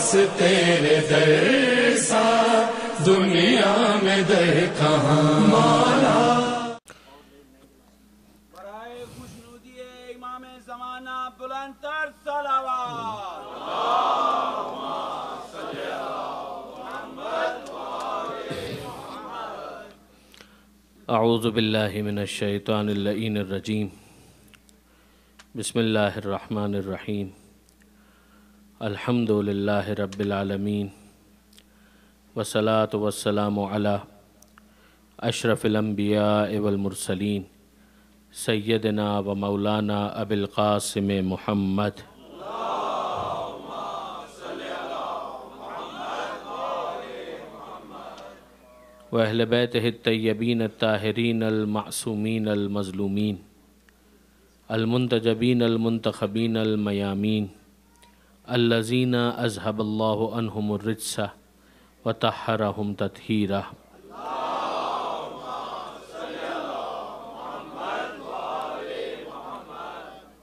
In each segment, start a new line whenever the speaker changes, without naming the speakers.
بس تیرے در سا دنیا میں در کہاں مولا.
برائے خوشنودی امام زمانہ بلند تر صلوات.
اعوذ باللہ من الشیطان اللعین الرجیم. بسم اللہ الرحمن الرحیم. الحمد للہ رب العالمین والصلاة والسلام علی اشرف الانبیاء والمرسلین سیدنا و مولانا ابی القاسم محمد وأہل بیتہ الطیبین الطاہرین المعصومین المظلومین المنتجبین المنتخبین المیامین الذین اذہب اللہ عنہم الرجس وطہرہم تطہیرا.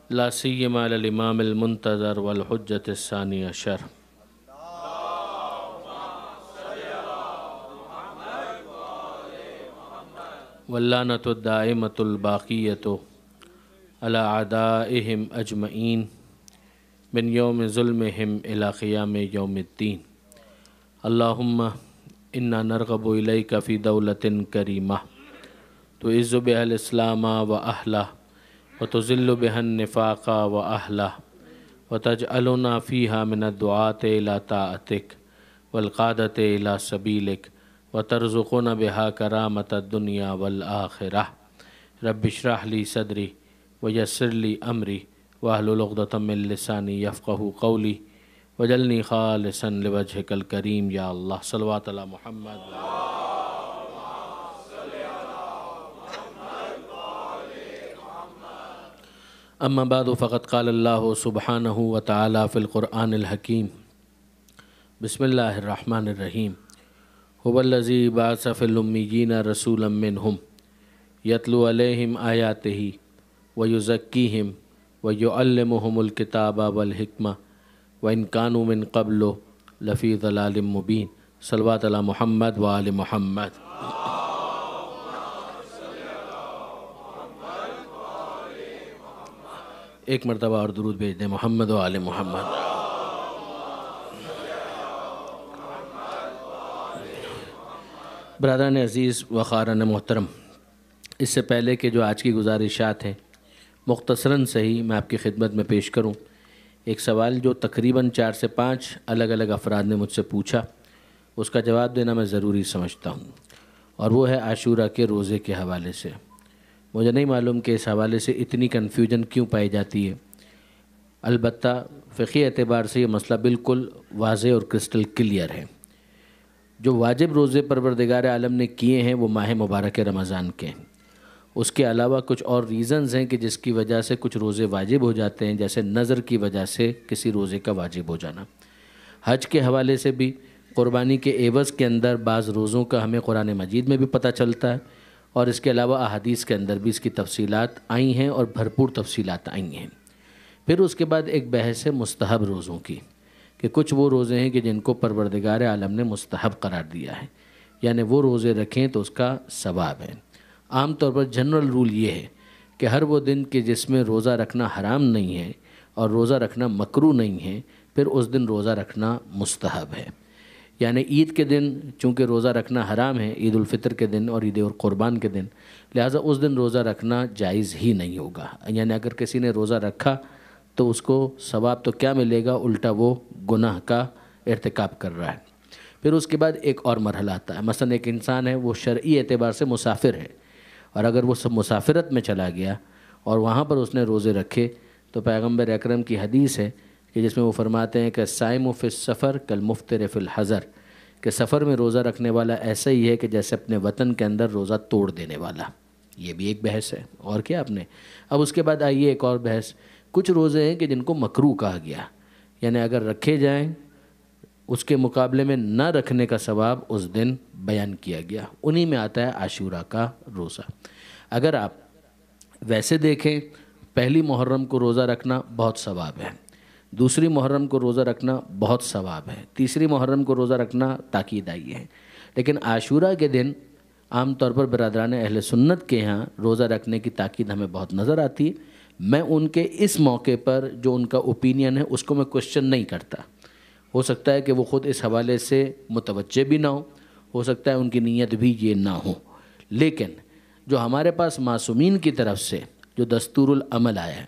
لا سیما علی الامام المنتظر والحجۃ الثانی عشر. واللعنۃ الدائمۃ الباقیۃ علی اعدائہم اجمعین من یوم ظلمہم الی قیام یوم الدین. اللہم انا نرغب الیک فی دولۃ کریمہ تعز بها الاسلام و اہلہ وتذل بها النفاق و اہلہ وتجعلنا فیہا من الدعاة الی طاعتک والقادۃ الی سبیلک وترزقنا بها کرامۃ الدنیا والآخرہ. رب اشرح لی صدری ویسر لی امری واحلل عقدۃ من لسانی یفقہوا قولی وجعلنی خالصا لوجہک الکریم. یا اللہ صلوات علی محمد. اما بعد فقد قال اللہ سبحانہ وتعالی فی القرآن الحکیم. بسم اللہ الرحمن الرحیم. هو الذی بعث فی الامیین رسولا منہم یتلو علیہم آیاتہ ویزکیہم ویعلمہم الکتاب والحکمہ وإن كانوا من قبل لفی ضلال مبین. صلوات علی محمد وآل محمد. ایک مرتبہ اور درود بھیج دیں محمد وآل محمد. برادران عزیز و خواہران محترم، اس سے پہلے کہ جو آج کی گزارشات ہیں مختصراً صحیح میں آپ کی خدمت میں پیش کروں، ایک سوال جو تقریباً 4 سے 5 الگ الگ افراد نے مجھ سے پوچھا، اس کا جواب دینا میں ضروری سمجھتا ہوں، اور وہ ہے عاشورہ کے روزے کے حوالے سے. مجھے نہیں معلوم کہ اس حوالے سے اتنی کنفیوژن کیوں پائی جاتی ہے. البتہ فقہی اعتبار سے یہ مسئلہ بالکل واضح اور کرسٹل کلیئر ہے. جو واجب روزے پروردگار عالم نے کیے ہیں وہ ماہ مبارک رمضان کے ہیں. اس کے علاوہ کچھ اور ریزنز ہیں کہ جس کی وجہ سے کچھ روزے واجب ہو جاتے ہیں، جیسے نظر کی وجہ سے کسی روزے کا واجب ہو جانا. حج کے حوالے سے بھی قربانی کے عوض کے اندر بعض روزوں کا ہمیں قرآن مجید میں بھی پتہ چلتا ہے، اور اس کے علاوہ احادیث کے اندر بھی اس کی تفصیلات آئی ہیں اور بھرپور تفصیلات آئی ہیں. پھر اس کے بعد ایک بحث ہے مستحب روزوں کی، کہ کچھ وہ روزے ہیں کہ جن کو پروردگار عالم نے مستحب قرار دیا ہے، یعنی وہ روزے رکھیں تو اس کا ثواب ہے. عام طور پر جنرل رول یہ ہے کہ ہر وہ دن کہ جس میں روزہ رکھنا حرام نہیں ہے اور روزہ رکھنا مکروہ نہیں ہے، پھر اس دن روزہ رکھنا مستحب ہے. یعنی عید کے دن چونکہ روزہ رکھنا حرام ہے، عید الفطر کے دن اور عید القربان کے دن، لہٰذا اس دن روزہ رکھنا جائز ہی نہیں ہوگا. یعنی اگر کسی نے روزہ رکھا تو اس کو ثواب تو کیا ملے گا، الٹا وہ گناہ کا ارتکاب کر رہا ہے. پھر اس کے بعد ایک اور مرحلہ آتا ہے. مثلا ایک انسان ہے، وہ شرعی اعتبار سے مسافر ہے، اور اگر وہ سب مسافرت میں چلا گیا اور وہاں پر اس نے روزے رکھے تو پیغمبر اکرم کی حدیث ہے کہ جس میں وہ فرماتے ہیں کہ الصائم فی السفر کالمفطر فی الحضر، کہ سفر میں روزہ رکھنے والا ایسا ہی ہے کہ جیسے اپنے وطن کے اندر روزہ توڑ دینے والا. یہ بھی ایک بحث ہے. اور کیا آپ نے اب اس کے بعد آئیے ایک اور بحث. کچھ روزے ہیں کہ جن کو مکروہ کہا گیا، یعنی اگر رکھے جائیں اس کے مقابلے میں نہ رکھنے کا ثواب اس دن بیان کیا گیا. انہی میں آتا ہے عاشورہ کا روزہ. اگر آپ ویسے دیکھیں، پہلی محرم کو روزہ رکھنا بہت ثواب ہے، دوسری محرم کو روزہ رکھنا بہت ثواب ہے، تیسری محرم کو روزہ رکھنا تاکید آئی ہے، لیکن عاشورہ کے دن عام طور پر برادران اہل سنت کے ہاں روزہ رکھنے کی تاکید ہمیں بہت نظر آتی ہے۔ میں ان کے اس موقع پر جو ان کا اوپینین ہے اس کو میں کوشچن نہیں کرتا، ہو سکتا ہے کہ وہ خود اس حوالے سے متوجہ بھی نہ ہو سکتا ہے ان کی نیت بھی یہ نہ ہو، لیکن جو ہمارے پاس معصومین کی طرف سے جو دستور العمل آیا ہے،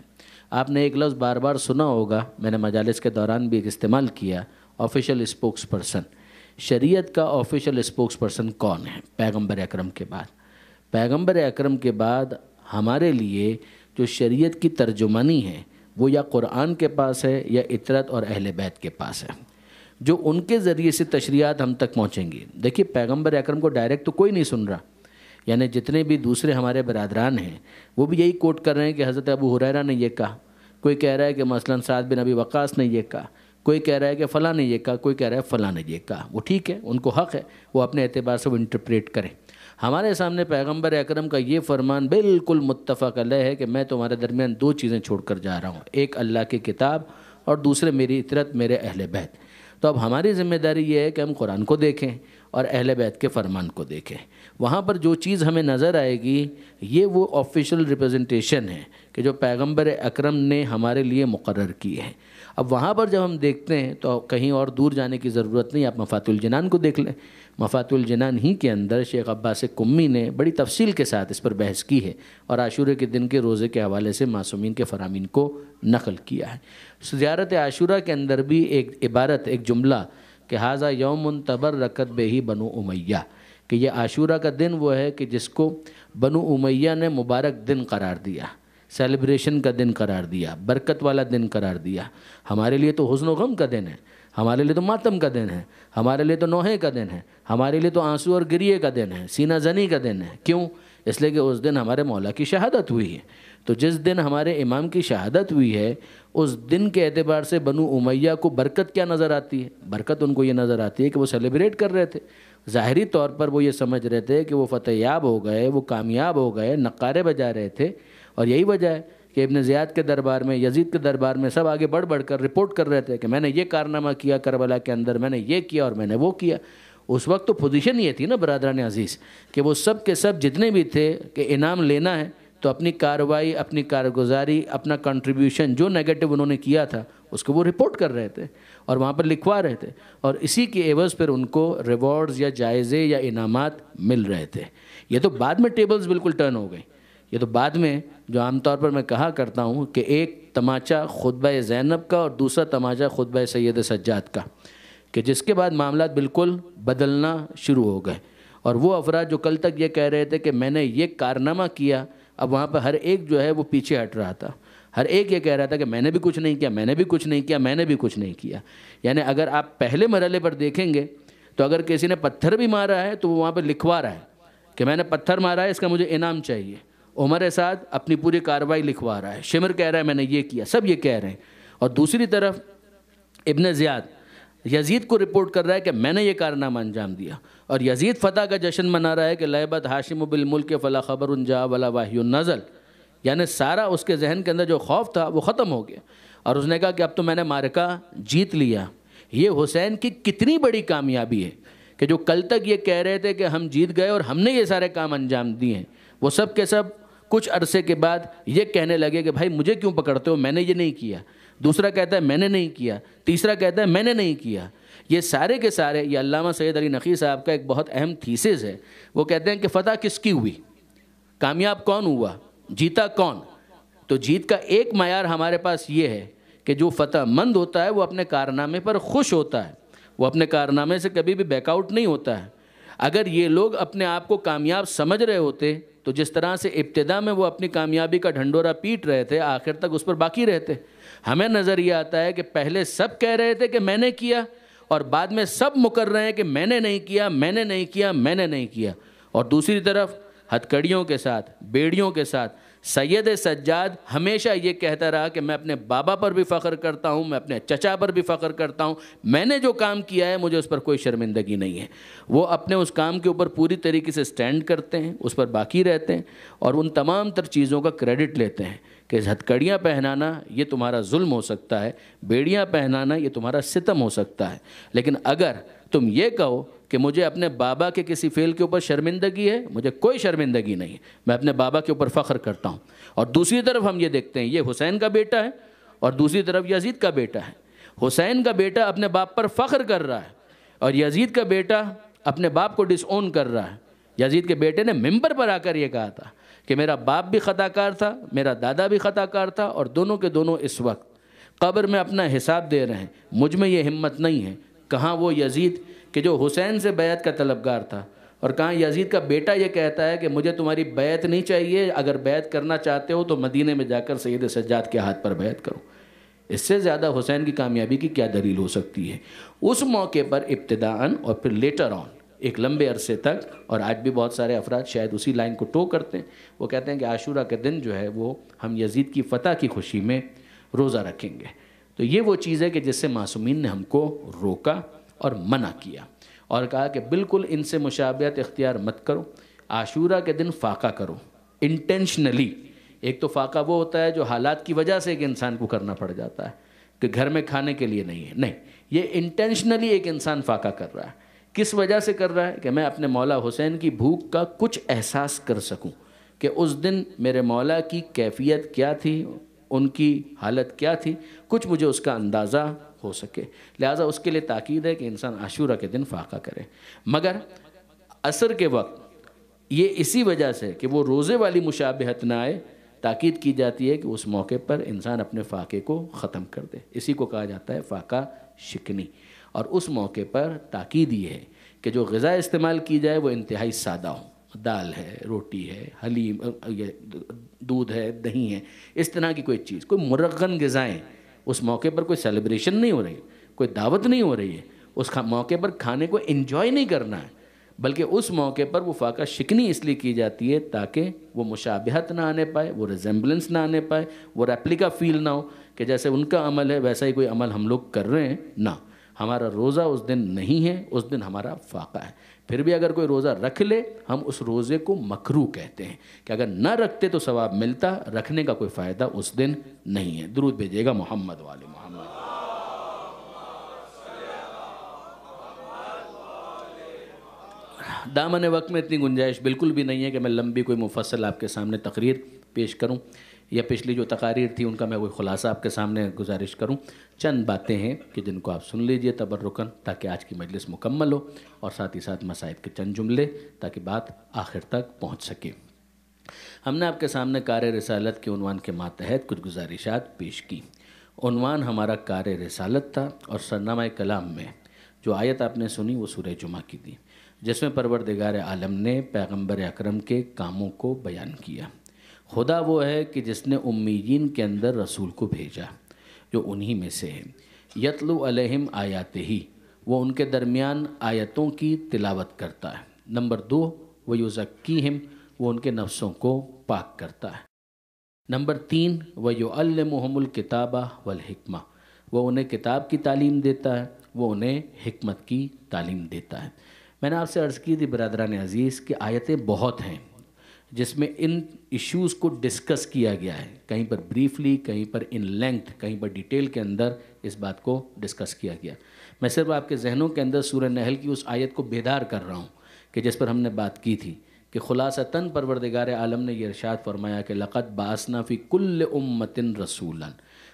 آپ نے ایک لفظ بار بار سنا ہوگا، میں نے مجالس کے دوران بھی ایک استعمال کیا، آفیشل اسپوکس پرسن۔ شریعت کا آفیشل اسپوکس پرسن کون ہے؟ پیغمبر اکرم کے بعد۔ پیغمبر اکرم کے بعد ہمارے لیے جو شریعت کی ترجمانی ہے وہ یا قرآن کے پاس ہے یا اطرت اور اہل بیت کے پاس ہے، جو ان کے ذریعے سے تشریعات ہم تک پہنچیں گی۔ دیکھیے پیغمبر اکرم کو ڈائریکٹ تو کوئی نہیں سن رہا، یعنی جتنے بھی دوسرے ہمارے برادران ہیں وہ بھی یہی کوٹ کر رہے ہیں کہ حضرت ابو ہریرہ نے یہ کہا، کوئی کہہ رہا ہے کہ مثلا سعد بن ابی وقاص نے یہ کہا، کوئی کہہ رہا ہے کہ فلاں نے یہ کہا، کوئی کہہ رہا ہے فلاں نے یہ کہا۔ وہ ٹھیک ہے، ان کو حق ہے، وہ اپنے اعتبار سے وہ انٹرپریٹ کریں۔ ہمارے سامنے پیغمبر اکرم کا یہ فرمان بالکل متفق علیہ ہے کہ میں تمہارے درمیان دو چیزیں چھوڑ کر جا رہا ہوں، ایک اللہ کی کتاب اور دوسرے میری اطرت، میرے اہل بیت۔ تو اب ہماری ذمہ داری یہ ہے کہ ہم قرآن کو دیکھیں اور اہل بیت کے فرمان کو دیکھیں، وہاں پر جو چیز ہمیں نظر آئے گی یہ وہ آفیشل ریپرزنٹیشن ہے کہ جو پیغمبر اکرم نے ہمارے لیے مقرر کی ہے۔ اب وہاں پر جب ہم دیکھتے ہیں تو کہیں اور دور جانے کی ضرورت نہیں، آپ مفاتیح الجنان کو دیکھ لیں۔ مفاتیح الجنان ہی کے اندر شیخ عباس قمی نے بڑی تفصیل کے ساتھ اس پر بحث کی ہے اور عاشورہ کے دن کے روزے کے حوالے سے معصومین کے فرامین کو نقل کیا ہے۔ زیارت عاشورہ کے اندر بھی ایک عبارت، ایک جملہ کہ ھذا یوم تبرکت بہ بنو امیہ، کہ یہ عاشورہ کا دن وہ ہے کہ جس کو بنو امیہ نے مبارک دن قرار دیا، سیلیبریشن کا دن قرار دیا، برکت والا دن قرار دیا۔ ہمارے لیے تو حزن و غم کا دن ہے، ہمارے لیے تو ماتم کا دن ہے، ہمارے لیے تو نوحے کا دن ہے، ہمارے لیے تو آنسو اور گریے کا دن ہے، سینہ زنی کا دن ہے۔ کیوں؟ اس لیے کہ اس دن ہمارے مولا کی شہادت ہوئی ہے۔ تو جس دن ہمارے امام کی شہادت ہوئی ہے اس دن کے اعتبار سے بنو امیہ کو برکت کیا نظر آتی ہے؟ برکت ان کو یہ نظر آتی ہے کہ وہ سیلیبریٹ کر رہے تھے، ظاہری طور پر وہ یہ سمجھ رہے تھے کہ وہ فتح یاب ہو گئے، وہ کامیاب ہو گئے، نقارے بجا رہے تھے، اور یہی وجہ ہے کہ ابن زیاد کے دربار میں، یزید کے دربار میں سب آگے بڑھ بڑھ کر رپورٹ کر رہے تھے کہ میں نے یہ کارنامہ کیا کربلا کے اندر، میں نے یہ کیا اور میں نے وہ کیا۔ اس وقت تو پوزیشن یہ تھی نا برادران عزیز کہ وہ سب کے سب جتنے بھی تھے کہ انعام لینا ہے تو اپنی کارروائی، اپنی کارگزاری، اپنا کنٹریبیوشن جو نیگیٹو انہوں نے کیا تھا اس کو وہ رپورٹ کر رہے تھے اور وہاں پر لکھوا رہے تھے، اور اسی کی عوض پھر ان کو ریوارڈز یا جائزے یا انعامات مل رہے تھے۔ یہ تو بعد میں ٹیبلز بالکل ٹرن ہو گئی، یہ تو بعد میں جو عام طور پر میں کہا کرتا ہوں کہ ایک تماچا خطبہ زینب کا اور دوسرا تماچا خطبہ سید سجاد کا، کہ جس کے بعد معاملات بالکل بدلنا شروع ہو گئے، اور وہ افراد جو کل تک یہ کہہ رہے تھے کہ میں نے یہ کارنامہ کیا، اب وہاں پہ ہر ایک جو ہے وہ پیچھے ہٹ رہا تھا، ہر ایک یہ کہہ رہا تھا کہ میں نے بھی کچھ نہیں کیا، میں نے بھی کچھ نہیں کیا، میں نے بھی کچھ نہیں کیا۔ یعنی اگر آپ پہلے مرحلے پر دیکھیں گے تو اگر کسی نے پتھر بھی مارا ہے تو وہ وہاں پہ لکھوا رہا ہے کہ میں نے پتھر مارا ہے، اس کا مجھے انعام چاہیے۔ عمر سعد اپنی پوری کارروائی لکھوا رہا ہے، شمر کہہ رہا ہے میں نے یہ کیا، سب یہ کہہ رہے ہیں، اور دوسری طرف ابن زیاد یزید کو رپورٹ کر رہا ہے کہ میں نے یہ کارنامہ انجام دیا، اور یزید فتح کا جشن منا رہا ہے کہ لعبت ہاشم بالملک فلا خبر جاء ولا وحی نزل، یعنی سارا اس کے ذہن کے اندر جو خوف تھا وہ ختم ہو گیا، اور اس نے کہا کہ اب تو میں نے معرکہ جیت لیا۔ یہ حسین کی کتنی بڑی کامیابی ہے کہ جو کل تک یہ کہہ رہے تھے کہ ہم جیت گئے اور ہم نے یہ سارے کام انجام دیے ہیں، وہ سب کے سب کچھ عرصے کے بعد یہ کہنے لگے کہ بھائی مجھے کیوں پکڑتے ہو، میں نے یہ نہیں کیا، دوسرا کہتا ہے میں نے نہیں کیا، تیسرا کہتا ہے میں نے نہیں کیا۔ یہ سارے کے سارے، یہ علامہ سید علی نقی صاحب کا ایک بہت اہم تھیسس ہے، وہ کہتے ہیں کہ فتح کس کی ہوئی، کامیاب کون ہوا، جیتا کون؟ تو جیت کا ایک معیار ہمارے پاس یہ ہے کہ جو فتح مند ہوتا ہے وہ اپنے کارنامے پر خوش ہوتا ہے، وہ اپنے کارنامے سے کبھی بھی بیک آؤٹ نہیں ہوتا ہے۔ اگر یہ لوگ اپنے آپ کو کامیاب سمجھ رہے ہوتے تو جس طرح سے ابتدا میں وہ اپنی کامیابی کا ڈھنڈورا پیٹ رہے تھے آخر تک اس پر باقی رہتے۔ ہمیں نظر یہ آتا ہے کہ پہلے سب کہہ رہے تھے کہ میں نے کیا، اور بعد میں سب مکر رہے ہیں کہ میں نے نہیں کیا، میں نے نہیں کیا، میں نے نہیں کیا۔ اور دوسری طرف ہتھکڑیوں کے ساتھ، بیڑیوں کے ساتھ سید سجاد ہمیشہ یہ کہتا رہا کہ میں اپنے بابا پر بھی فخر کرتا ہوں، میں اپنے چچا پر بھی فخر کرتا ہوں، میں نے جو کام کیا ہے مجھے اس پر کوئی شرمندگی نہیں ہے۔ وہ اپنے اس کام کے اوپر پوری طریقے سے سٹینڈ کرتے ہیں، اس پر باقی رہتے ہیں، اور ان تمام تر چیزوں کا کریڈٹ لیتے ہیں کہ ہتھکڑیاں پہنانا یہ تمہارا ظلم ہو سکتا ہے، بیڑیاں پہنانا یہ تمہارا ستم ہو سکتا ہے، لیکن اگر تم یہ کہو کہ مجھے اپنے بابا کے کسی فعل کے اوپر شرمندگی ہے، مجھے کوئی شرمندگی نہیں ہے، میں اپنے بابا کے اوپر فخر کرتا ہوں. اور دوسری طرف ہم یہ دیکھتے ہیں یہ حسین کا بیٹا ہے اور دوسری طرف یزید کا بیٹا ہے. حسین کا بیٹا اپنے باپ پر فخر کر رہا ہے اور یزید کا بیٹا اپنے باپ کو ڈس اون کر رہا ہے. یزید کے بیٹے نے ممبر پر آ کر یہ کہا تھا کہ میرا باپ بھی خطا کار تھا، میرا دادا بھی خطا کار تھا، اور دونوں کے دونوں اس وقت قبر میں اپنا حساب دے رہے ہیں. مجھ میں یہ ہمت نہیں ہے. کہاں وہ یزید کہ جو حسین سے بیعت کا طلبگار تھا، اور کہاں یزید کا بیٹا یہ کہتا ہے کہ مجھے تمہاری بیعت نہیں چاہیے، اگر بیعت کرنا چاہتے ہو تو مدینے میں جا کر سید سجاد کے ہاتھ پر بیعت کرو. اس سے زیادہ حسین کی کامیابی کی کیا دلیل ہو سکتی ہے؟ اس موقع پر ابتداءً اور پھر لیٹر آن ایک لمبے عرصے تک، اور آج بھی بہت سارے افراد شاید اسی لائن کو ٹو کرتے ہیں، وہ کہتے ہیں کہ عاشورہ کے دن جو ہے وہ ہم یزید کی فتح کی خوشی میں روزہ رکھیں گے. تو یہ وہ چیز ہے کہ جس سے معصومین نے ہم کو روکا اور منع کیا اور کہا کہ بالکل ان سے مشابہت اختیار مت کرو. عاشورہ کے دن فاقہ کرو انٹینشنلی. ایک تو فاقہ وہ ہوتا ہے جو حالات کی وجہ سے ایک انسان کو کرنا پڑ جاتا ہے کہ گھر میں کھانے کے لیے نہیں ہے، نہیں، یہ انٹینشنلی ایک انسان فاقہ کر رہا ہے. کس وجہ سے کر رہا ہے؟ کہ میں اپنے مولا حسین کی بھوک کا کچھ احساس کر سکوں کہ اس دن میرے مولا کی کیفیت کیا تھی، ان کی حالت کیا تھی، کچھ مجھے اس کا اندازہ ہو سکے. لہٰذا اس کے لیے تاکید ہے کہ انسان عاشورہ کے دن فاقہ کرے. مگر عصر کے وقت یہ اسی وجہ سے کہ وہ روزے والی مشابہت نہ آئے، تاکید کی جاتی ہے کہ اس موقع پر انسان اپنے فاقے کو ختم کر دے. اسی کو کہا جاتا ہے فاقہ شکنی. اور اس موقع پر تاکید یہ ہے کہ جو غذا استعمال کی جائے وہ انتہائی سادہ ہو. دال ہے، روٹی ہے، حلیم، دودھ ہے، دہی ہے، اس طرح کی کوئی چیز، کوئی مرغن غذائیں. اس موقع پر کوئی سیلیبریشن نہیں ہو رہی، کوئی دعوت نہیں ہو رہی ہے. اس موقع پر کھانے کو انجوائے نہیں کرنا ہے، بلکہ اس موقع پر وہ فاقہ شکنی اس لیے کی جاتی ہے تاکہ وہ مشابہت نہ آنے پائے، وہ ریزمبلنس نہ آنے پائے، وہ ریپلیکا فیل نہ ہو کہ جیسے ان کا عمل ہے ویسا ہی کوئی عمل ہم لوگ کر رہے ہیں. نہ، ہمارا روزہ اس دن نہیں ہے، اس دن ہمارا فاقہ ہے. پھر بھی اگر کوئی روزہ رکھ لے ہم اس روزے کو مکروہ کہتے ہیں کہ اگر نہ رکھتے تو ثواب ملتا، رکھنے کا کوئی فائدہ اس دن نہیں ہے. درود بھیجیے گا محمد والے محمد. دامن وقت میں اتنی گنجائش بالکل بھی نہیں ہے کہ میں لمبی کوئی مفصل آپ کے سامنے تقریر پیش کروں یا پچھلی جو تقاریر تھی ان کا میں کوئی خلاصہ آپ کے سامنے گزارش کروں. چند باتیں ہیں کہ جن کو آپ سن لیجئے تبرکاً تاکہ آج کی مجلس مکمل ہو، اور ساتھ ہی ساتھ مسائد کے چند جملے تاکہ بات آخر تک پہنچ سکے. ہم نے آپ کے سامنے کار رسالت کے عنوان کے ماتحت کچھ گزارشات پیش کی. عنوان ہمارا کار رسالت تھا، اور سرنامہ کلام میں جو آیت آپ نے سنی وہ سورہ جمعہ کی تھی، جس میں پروردگار عالم نے پیغمبر اکرم کے کاموں کو بیان کیا. خدا وہ ہے کہ جس نے امیین کے اندر رسول کو بھیجا جو انہی میں سے ہے. یتلو علیہم آیاتہ، وہ ان کے درمیان آیتوں کی تلاوت کرتا ہے. نمبر 2، ویزکیہم، وہ ان کے نفسوں کو پاک کرتا ہے. نمبر 3، ویعلمہم الکتاب والحکمہ، وہ انہیں کتاب کی تعلیم دیتا ہے، وہ انہیں حکمت کی تعلیم دیتا ہے. میں نے آپ سے عرض کی تھی برادران عزیز کہ آیتیں بہت ہیں جس میں ان ایشوز کو ڈسکس کیا گیا ہے، کہیں پر بریفلی، کہیں پر ان لینتھ، کہیں پر ڈیٹیل کے اندر اس بات کو ڈسکس کیا گیا. میں صرف آپ کے ذہنوں کے اندر سورہ نحل کی اس آیت کو بیدار کر رہا ہوں کہ جس پر ہم نے بات کی تھی کہ خلاصتاً پروردگار عالم نے یہ ارشاد فرمایا کہ لقد بعثنا فی کل امت رسولا،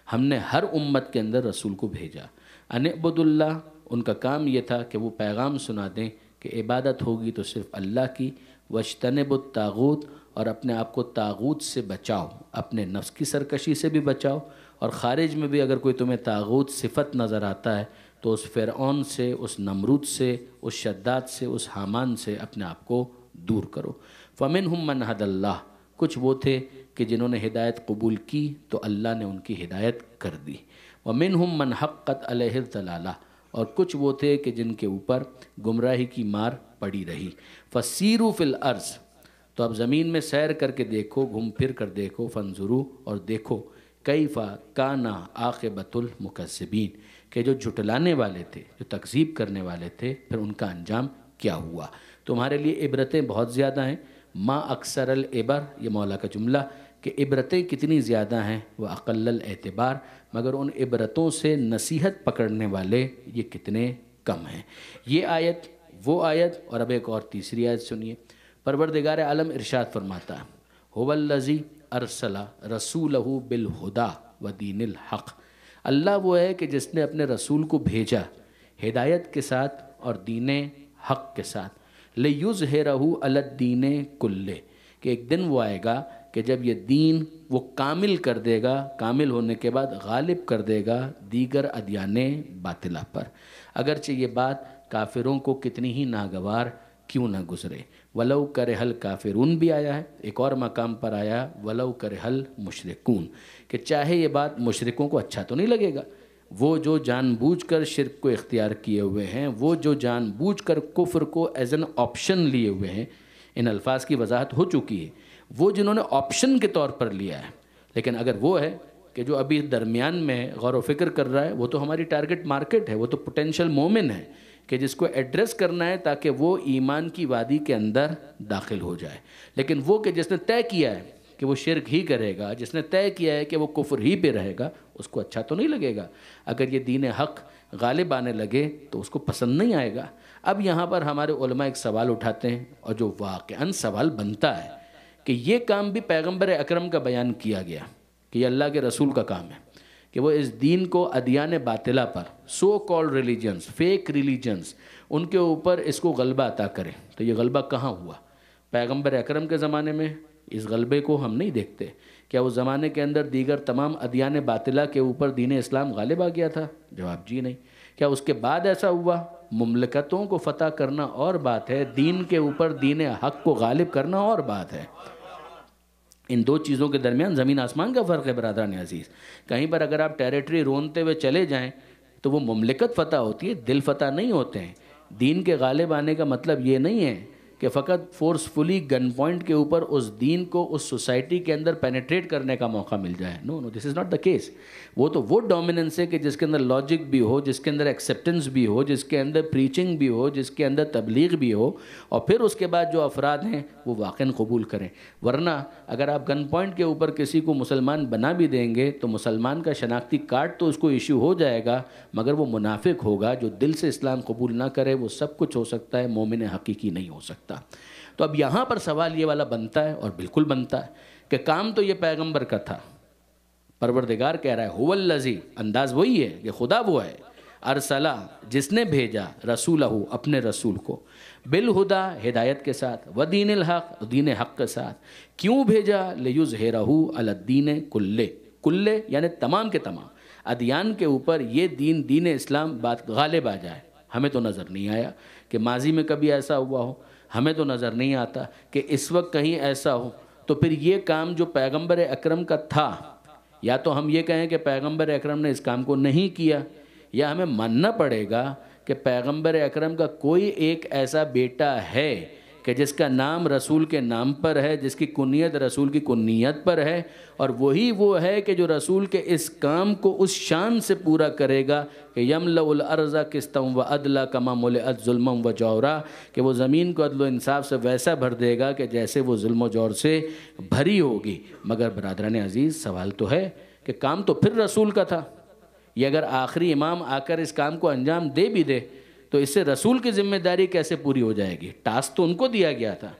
ہم نے ہر امت کے اندر رسول کو بھیجا. ان اعبدوا اللہ، ان کا کام یہ تھا کہ وہ پیغام سنا دیں کہ عبادت ہوگی تو صرف اللہ کی. واجتنبوا الطاغوت، اور اپنے آپ کو طاغوت سے بچاؤ، اپنے نفس کی سرکشی سے بھی بچاؤ، اور خارج میں بھی اگر کوئی تمہیں طاغوت صفت نظر آتا ہے تو اس فرعون سے، اس نمرود سے، اس شداد سے، اس حامان سے اپنے آپ کو دور کرو. فمنہم من ھدی اللہ، کچھ وہ تھے کہ جنہوں نے ہدایت قبول کی تو اللہ نے ان کی ہدایت کر دی. ومنہم من حقت علیہ الضلالہ، اور کچھ وہ تھے کہ جن کے اوپر گمراہی کی مار پڑی رہی. فسیروا فی الارض، تو اب زمین میں سیر کر کے دیکھو، گھوم پھر کر دیکھو. فانظروا، اور دیکھو کیف کان عاقبۃ المکذبین، کہ جو جھٹلانے والے تھے، جو تکذیب کرنے والے تھے، پھر ان کا انجام کیا ہوا. تمہارے لیے عبرتیں بہت زیادہ ہیں. ما اکثر العبر، یہ مولا کا جملہ کہ عبرتیں کتنی زیادہ ہیں، وہ اقل الاعتبار، مگر ان عبرتوں سے نصیحت پکڑنے والے یہ کتنے کم ہیں۔ یہ آیت، وہ آیت، اور اب ایک اور تیسری آیت سنیے۔ پروردگار عالم ارشاد فرماتا ہے هو الذی ارسل رسولہ بالہدی ودین الحق، اللہ وہ ہے کہ جس نے اپنے رسول کو بھیجا ہدایت کے ساتھ اور دین حق کے ساتھ، لیظہرہ علی الدین کلہ، کہ ایک دن وہ آئے گا کہ جب یہ دین وہ کامل کر دے گا، کامل ہونے کے بعد غالب کر دے گا دیگر ادیان باطلہ پر، اگرچہ یہ بات کافروں کو کتنی ہی ناگوار کیوں نہ گزرے۔ ولو کرہ الکافرون بھی آیا ہے، ایک اور مقام پر آیا ولو کرہ المشرکون، کہ چاہے یہ بات مشرکوں کو اچھا تو نہیں لگے گا، وہ جو جان بوجھ کر شرک کو اختیار کیے ہوئے ہیں، وہ جو جان بوجھ کر کفر کو ایز این آپشن لیے ہوئے ہیں، ان الفاظ کی وضاحت ہو چکی ہے، وہ جنہوں نے آپشن کے طور پر لیا ہے، لیکن اگر وہ ہے کہ جو ابھی درمیان میں غور و فکر کر رہا ہے، وہ تو ہماری ٹارگٹ مارکیٹ ہے، وہ تو پوٹینشیل مومن ہے کہ جس کو ایڈریس کرنا ہے تاکہ وہ ایمان کی وادی کے اندر داخل ہو جائے۔ لیکن وہ کہ جس نے طے کیا ہے کہ وہ شرک ہی کرے گا، جس نے طے کیا ہے کہ وہ کفر ہی پہ رہے گا، اس کو اچھا تو نہیں لگے گا۔ اگر یہ دین حق غالب آنے لگے تو اس کو پسند نہیں آئے گا۔ اب یہاں پر ہمارے علماء ایک سوال اٹھاتے ہیں، اور جو واقعاً سوال بنتا ہے کہ یہ کام بھی پیغمبر اکرم کا بیان کیا گیا کہ یہ اللہ کے رسول کا کام ہے کہ وہ اس دین کو ادیان باطلہ پر، so called religions, fake religions, ان کے اوپر اس کو غلبہ عطا کرے۔ تو یہ غلبہ کہاں ہوا؟ پیغمبر اکرم کے زمانے میں اس غلبے کو ہم نہیں دیکھتے۔ کیا اس زمانے کے اندر دیگر تمام ادیان باطلہ کے اوپر دین اسلام غالب آ گیا تھا؟ جواب جی نہیں۔ کیا اس کے بعد ایسا ہوا؟ مملکتوں کو فتح کرنا اور بات ہے، دین کے اوپر دین حق کو غالب کرنا اور بات ہے۔ ان دو چیزوں کے درمیان زمین آسمان کا فرق ہے برادران عزیز۔ کہیں پر اگر آپ ٹیریٹری رونتے ہوئے چلے جائیں تو وہ مملکت فتح ہوتی ہے، دل فتح نہیں ہوتے ہیں۔ دین کے غالب آنے کا مطلب یہ نہیں ہے کہ فقط فورسفلی گن پوائنٹ کے اوپر اس دین کو اس سوسائٹی کے اندر پینیٹریٹ کرنے کا موقع مل جائے۔ نو، دس از ناٹ دا کیس۔ وہ ڈومیننس ہے کہ جس کے اندر لاجک بھی ہو، جس کے اندر ایکسیپٹنس بھی ہو، جس کے اندر پریچنگ بھی ہو، جس کے اندر تبلیغ بھی ہو، اور پھر اس کے بعد جو افراد ہیں وہ واقعاً قبول کریں۔ ورنہ اگر آپ گن پوائنٹ کے اوپر کسی کو مسلمان بنا بھی دیں گے تو مسلمان کا شناختی کارڈ تو اس کو ایشو ہو جائے گا، مگر وہ منافق ہوگا، جو دل سے اسلام قبول نہ کرے وہ سب کچھ ہو سکتا ہے، مومن حقیقی نہیں ہو سکتا۔ تو اب یہاں پر سوال یہ والا بنتا ہے، اور بالکل بنتا ہے، کہ کام تو یہ پیغمبر کا تھا۔ پروردگار کہہ رہا ہے هو الذی، انداز وہی ہے کہ خدا وہ ہے، ارسلہ، جس نے بھیجا، رسولہ، اپنے رسول کو، بالہدی، ہدایت کے ساتھ، ودین الحق، دین حق کے ساتھ۔ کیوں بھیجا؟ لیظہرہ علی الدین کلہ، کلہ یعنی تمام کے تمام ادیان کے اوپر یہ دین اسلام بات غالب آ جائے۔ ہمیں تو نظر نہیں آیا کہ ماضی میں کبھی ایسا ہوا ہو، ہمیں تو نظر نہیں آتا کہ اس وقت کہیں ایسا ہو۔ تو پھر یہ کام جو پیغمبر اکرم کا تھا، یا تو ہم یہ کہیں کہ پیغمبر اکرم نے اس کام کو نہیں کیا، یا ہمیں ماننا پڑے گا کہ پیغمبر اکرم کا کوئی ایک ایسا بیٹا ہے کہ جس کا نام رسول کے نام پر ہے، جس کی کنیت رسول کی کنیت پر ہے، اور وہی وہ ہے کہ جو رسول کے اس کام کو اس شان سے پورا کرے گا کہ یملأ الارض قسطا وعدلا کما ملئت ظلما وجورا، کہ وہ زمین کو عدل و انصاف سے ویسا بھر دے گا کہ جیسے وہ ظلم و جور سے بھری ہوگی۔ مگر برادران عزیز، سوال تو ہے کہ کام تو پھر رسول کا تھا۔ یہ اگر آخری امام آ کر اس کام کو انجام دے بھی دے تو اس سے رسول کی ذمہ داری کیسے پوری ہو جائے گی؟ ٹاسک تو ان کو دیا گیا تھا۔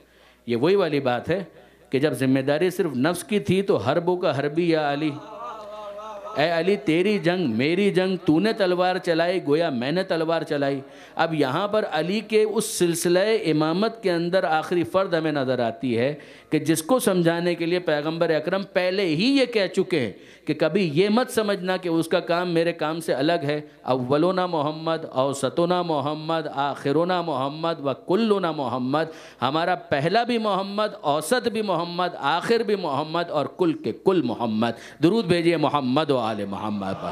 یہ وہی والی بات ہے کہ جب ذمہ داری صرف نفس کی تھی تو حربوں کا حربی یا علی، اے علی تیری جنگ میری جنگ، تو نے تلوار چلائی گویا میں نے تلوار چلائی۔ اب یہاں پر علی کے اس سلسلہ امامت کے اندر آخری فرد ہمیں نظر آتی ہے کہ جس کو سمجھانے کے لیے پیغمبر اکرم پہلے ہی یہ کہہ چکے ہیں کہ کبھی یہ مت سمجھنا کہ اس کا کام میرے کام سے الگ ہے۔ اولنا محمد، اوسطنا محمد، آخرنا محمد و کلنا محمد، ہمارا پہلا بھی محمد، اوسط بھی محمد، آخر بھی محمد، اور کل کے کل محمد۔ درود بھیجئے محمد و آل محمد پر۔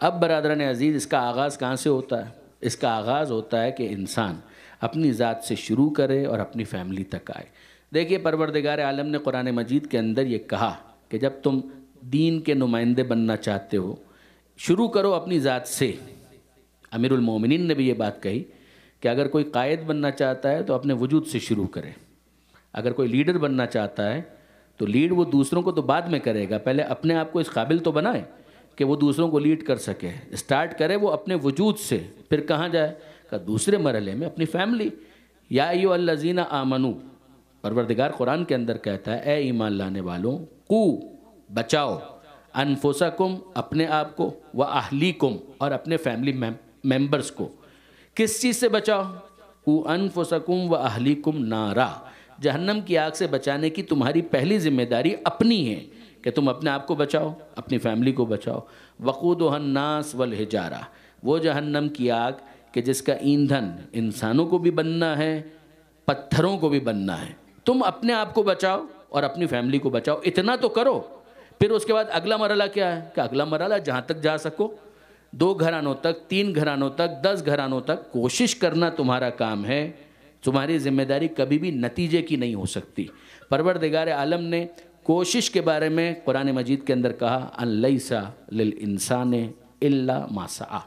اب برادران عزیز، اس کا آغاز کہاں سے ہوتا ہے؟ اس کا آغاز ہوتا ہے کہ انسان اپنی ذات سے شروع کرے اور اپنی فیملی تک آئے۔ دیکھیے پروردگار عالم نے قرآن مجید کے اندر یہ کہا کہ جب تم دین کے نمائندے بننا چاہتے ہو، شروع کرو اپنی ذات سے۔ امیر المومنین نے بھی یہ بات کہی کہ اگر کوئی قائد بننا چاہتا ہے تو اپنے وجود سے شروع کرے، اگر کوئی لیڈر بننا چاہتا ہے تو لیڈ وہ دوسروں کو تو بعد میں کرے گا، پہلے اپنے آپ کو اس قابل تو بنائے کہ وہ دوسروں کو لیڈ کر سکے، اسٹارٹ کرے وہ اپنے وجود سے، پھر کہاں جائے؟ کہ دوسرے مرحلے میں اپنی فیملی۔ یا ایھا الذین آمنو، پروردگار قرآن کے اندر کہتا ہے اے ایمان لانے والوں، قو بچاؤ، انفسکم اپنے آپ کو، و اہلیکم اور اپنے فیملی ممبرز کو، کس چیز سے بچاؤ؟ قو انفسکم و اہلیکم نارا، جہنم کی آگ سے بچانے کی تمہاری پہلی ذمہ داری اپنی ہے کہ تم اپنے آپ کو بچاؤ، اپنی فیملی کو بچاؤ۔ وقودھا الناس والحجارہ، وہ جہنم کی آگ کہ جس کا ایندھن انسانوں کو بھی بننا ہے، پتھروں کو بھی بننا ہے، تم اپنے آپ کو بچاؤ اور اپنی فیملی کو بچاؤ، اتنا تو کرو۔ پھر اس کے بعد اگلا مرحلہ کیا ہے؟ کہ اگلا مرحلہ جہاں تک جا سکو، 2 گھرانوں تک، 3 گھرانوں تک، 10 گھرانوں تک کوشش کرنا تمہارا کام ہے، تمہاری ذمہ داری کبھی بھی نتیجے کی نہیں ہو سکتی۔ پروردگار عالم نے کوشش کے بارے میں قرآن مجید کے اندر کہا ان لیس للانسان الا ما سعی،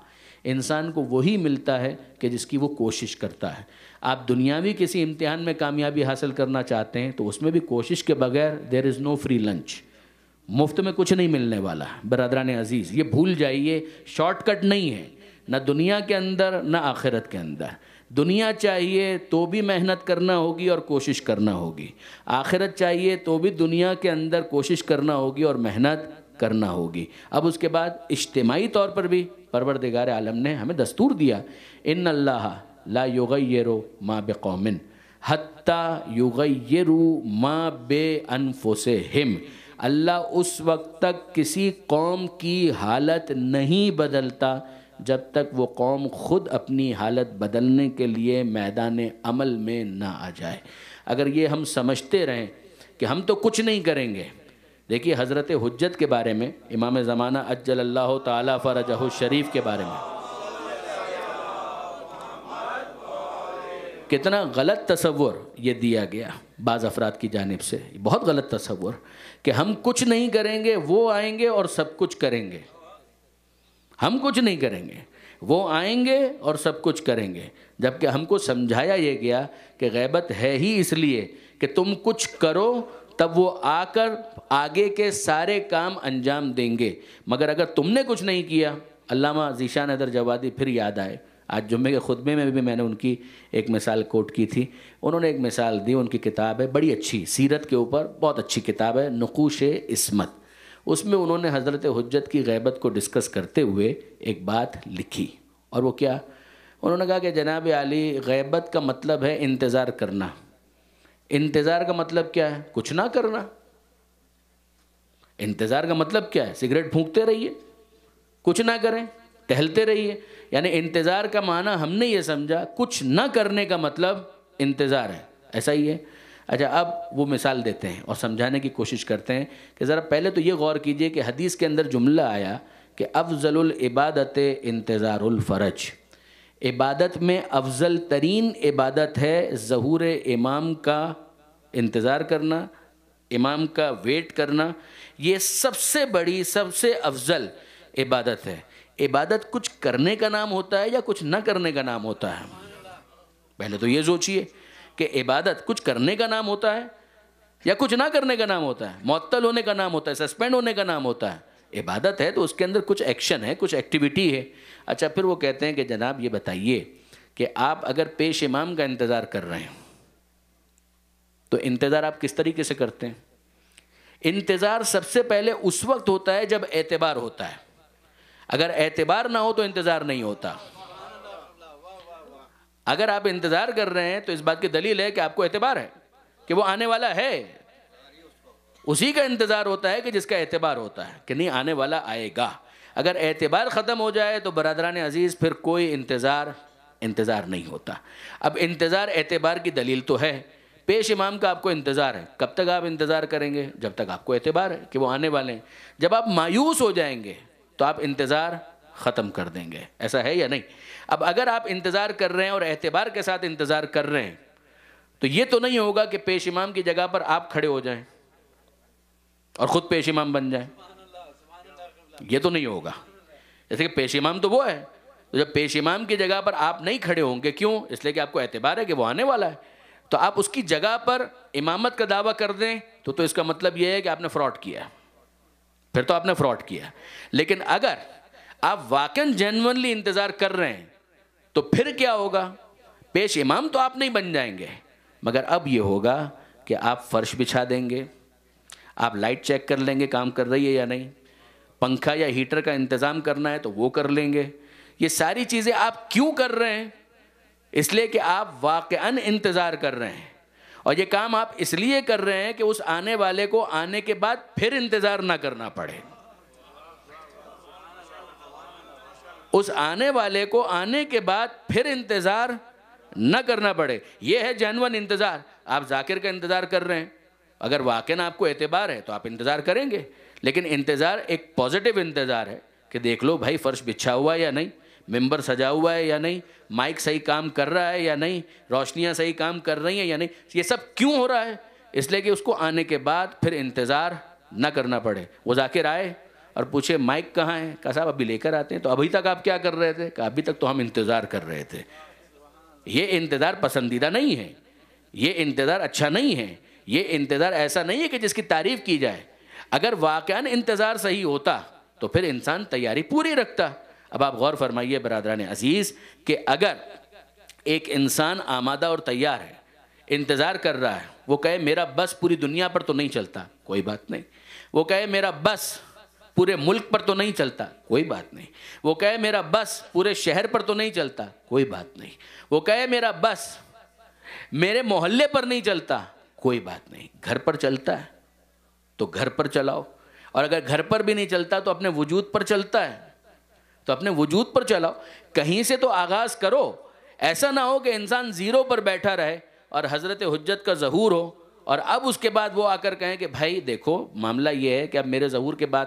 انسان کو وہی ملتا ہے کہ جس کی وہ کوشش کرتا ہے۔ آپ دنیاوی کسی امتحان میں کامیابی حاصل کرنا چاہتے ہیں تو اس میں بھی کوشش کے بغیر دیر از نو فری لنچ، مفت میں کچھ نہیں ملنے والا۔ برادران عزیز، یہ بھول جائیے، شارٹ کٹ نہیں ہے، نہ دنیا کے اندر نہ آخرت کے اندر۔ دنیا چاہیے تو بھی محنت کرنا ہوگی اور کوشش کرنا ہوگی، آخرت چاہیے تو بھی دنیا کے اندر کوشش کرنا ہوگی اور محنت کرنا ہوگی۔ اب اس کے بعد اجتماعی طور پر بھی پروردگار عالم نے ہمیں دستور دیا، ان اللہ لا یغیر ما بقوم حتی یغیروا ما بانفسہم، اللہ اس وقت تک کسی قوم کی حالت نہیں بدلتا جب تک وہ قوم خود اپنی حالت بدلنے کے لیے میدان عمل میں نہ آ جائے۔ اگر یہ ہم سمجھتے رہیں کہ ہم تو کچھ نہیں کریں گے، دیکھیے حضرت حجت کے بارے میں، امام زمانہ عجل اللہ تعالی فرجہ الشریف کے بارے میں کتنا غلط تصور یہ دیا گیا بعض افراد کی جانب سے، بہت غلط تصور کہ ہم کچھ نہیں کریں گے، وہ آئیں گے اور سب کچھ کریں گے۔ ہم کچھ نہیں کریں گے، وہ آئیں گے اور سب کچھ کریں گے، جبکہ ہم کو سمجھایا یہ گیا کہ غیبت ہے ہی اس لیے کہ تم کچھ کرو تب وہ آ کر آگے کے سارے کام انجام دیں گے، مگر اگر تم نے کچھ نہیں کیا۔ علامہ ذیشان حیدر جوادی پھر یاد آئے، آج جمعے کے خطبے میں بھی میں نے ان کی ایک مثال کوٹ کی تھی، انہوں نے ایک مثال دی، ان کی کتاب ہے بڑی اچھی، سیرت کے اوپر بہت اچھی کتاب ہے، نقوش عصمت، اس میں انہوں نے حضرت حجت کی غیبت کو ڈسکس کرتے ہوئے ایک بات لکھی، اور وہ کیا؟ انہوں نے کہا کہ جناب عالی، غیبت کا مطلب ہے انتظار کرنا۔ انتظار کا مطلب کیا ہے؟ کچھ نہ کرنا۔ انتظار کا مطلب کیا ہے؟ سگریٹ پھونکتے رہیے، کچھ نہ کریں، ٹہلتے رہیے۔ یعنی انتظار کا معنی ہم نے یہ سمجھا کچھ نہ کرنے کا مطلب انتظار ہے، ایسا ہی ہے۔ اچھا، اب وہ مثال دیتے ہیں اور سمجھانے کی کوشش کرتے ہیں کہ ذرا پہلے تو یہ غور کیجئے کہ حدیث کے اندر جملہ آیا کہ افضل العبادت انتظار الفرج، عبادت میں افضل ترین عبادت ہے ظہور امام کا انتظار کرنا، امام کا ویٹ کرنا، یہ سب سے بڑی، سب سے افضل عبادت ہے۔ عبادت کچھ کرنے کا نام ہوتا ہے یا کچھ نہ کرنے کا نام ہوتا ہے؟ پہلے تو یہ سوچئے کہ عبادت کچھ کرنے کا نام ہوتا ہے یا کچھ نہ کرنے کا نام ہوتا ہے، معطل ہونے کا نام ہوتا ہے، سسپینڈ ہونے کا نام ہوتا ہے۔ عبادت ہے تو اس کے اندر کچھ ایکشن ہے، کچھ ایکٹیویٹی ہے۔ اچھا، پھر وہ کہتے ہیں کہ جناب یہ بتائیے کہ آپ اگر پیش امام کا انتظار کر رہے ہیں تو انتظار آپ کس طریقے سے کرتے ہیں؟ انتظار سب سے پہلے اس وقت ہوتا ہے جب اعتبار ہوتا ہے، اگر اعتبار نہ ہو تو انتظار نہیں ہوتا۔ اگر آپ انتظار کر رہے ہیں تو اس بات کی دلیل ہے کہ آپ کو اعتبار ہے کہ وہ آنے والا ہے، اسی کا انتظار ہوتا ہے کہ جس کا اعتبار ہوتا ہے کہ نہیں آنے والا آئے گا۔ اگر اعتبار ختم ہو جائے تو برادران عزیز پھر کوئی انتظار نہیں ہوتا۔ اب انتظار اعتبار کی دلیل تو ہے، پیش امام کا آپ کو انتظار ہے، کب تک آپ انتظار کریں گے؟ جب تک آپ کو اعتبار ہے کہ وہ آنے والے ہیں۔ جب آپ مایوس ہو جائیں گے تو آپ انتظار ختم کر دیں گے، ایسا ہے یا نہیں؟ اب اگر آپ انتظار کر رہے ہیں اور اعتبار کے ساتھ انتظار کر رہے ہیں تو یہ تو نہیں ہوگا کہ پیش امام کی جگہ پر آپ کھڑے ہو جائیں اور خود پیش امام بن جائیں، یہ تو نہیں ہوگا۔ جیسے کہ پیش امام تو وہ ہے تو جب پیش امام کی جگہ پر آپ نہیں کھڑے ہوں گے، کیوں؟ اس لیے کہ آپ کو اعتبار ہے کہ وہ آنے والا ہے، تو آپ اس کی جگہ پر امامت کا دعویٰ کر دیں تو اس کا مطلب یہ ہے کہ آپ نے فراڈ کیا، پھر تو آپ نے فراڈ کیا۔ لیکن اگر آپ واقعاً جینونلی انتظار کر رہے ہیں تو پھر کیا ہوگا؟ پیش امام تو آپ نہیں بن جائیں گے، مگر اب یہ ہوگا کہ آپ فرش بچھا دیں گے، آپ لائٹ چیک کر لیں گے کام کر رہی ہے یا نہیں، پنکھا یا ہیٹر کا انتظام کرنا ہے تو وہ کر لیں گے۔ یہ ساری چیزیں آپ کیوں کر رہے ہیں؟ اس لیے کہ آپ واقعاً انتظار کر رہے ہیں، اور یہ کام آپ اس لیے کر رہے ہیں کہ اس آنے والے کو آنے کے بعد پھر انتظار نہ کرنا پڑے، اس آنے والے کو آنے کے بعد پھر انتظار نہ کرنا پڑے۔ یہ ہے جینون انتظار۔ آپ ذاکر کا انتظار کر رہے ہیں، اگر واقعاً آپ کو اعتبار ہے تو آپ انتظار کریں گے، لیکن انتظار ایک پازیٹیو انتظار ہے کہ دیکھ لو بھائی فرش بچھا ہوا ہے یا نہیں، ممبر سجا ہوا ہے یا نہیں، مائک صحیح کام کر رہا ہے یا نہیں، روشنیاں صحیح کام کر رہی ہیں یا نہیں۔ یہ سب کیوں ہو رہا ہے؟ اس لیے کہ اس کو آنے کے بعد پھر انتظار نہ کرنا پڑے۔ وہ ذاکر آئے اور پوچھے مائک کہاں ہے؟ کہا صاحب ابھی لے کر آتے ہیں۔ تو ابھی تک آپ کیا کر رہے تھے؟ کہا ابھی تک تو ہم انتظار کر رہے تھے۔ یہ انتظار پسندیدہ نہیں ہے، یہ انتظار اچھا نہیں ہے، یہ انتظار ایسا نہیں ہے کہ جس کی تعریف کی جائے۔ اگر واقعاً انتظار صحیح ہوتا تو پھر انسان تیاری پوری رکھتا۔ اب آپ غور فرمائیے برادران عزیز کہ اگر ایک انسان آمادہ اور تیار ہے، انتظار کر رہا ہے، وہ کہے میرا بس پوری دنیا پر تو نہیں چلتا، کوئی بات نہیں۔ وہ کہے میرا بس پورے ملک پر تو نہیں چلتا، کوئی بات نہیں۔ وہ کہے میرا بس پورے شہر پر تو نہیں چلتا، کوئی بات نہیں۔ وہ کہے میرا بس میرے محلے پر نہیں چلتا، کوئی بات نہیں۔ گھر پر چلتا ہے تو گھر پر چلاؤ، اور اگر گھر پر بھی نہیں چلتا تو اپنے وجود پر چلتا ہے تو اپنے وجود پر چلاؤ۔ کہیں سے تو آغاز کرو، ایسا نہ ہو کہ انسان زیرو پر بیٹھا رہے اور حضرت حجت کا ظہور ہو، اور اب اس کے بعد وہ آ کر کہیں کہ بھائی دیکھو معاملہ یہ ہے کہ اب میرے ظہور کے بعد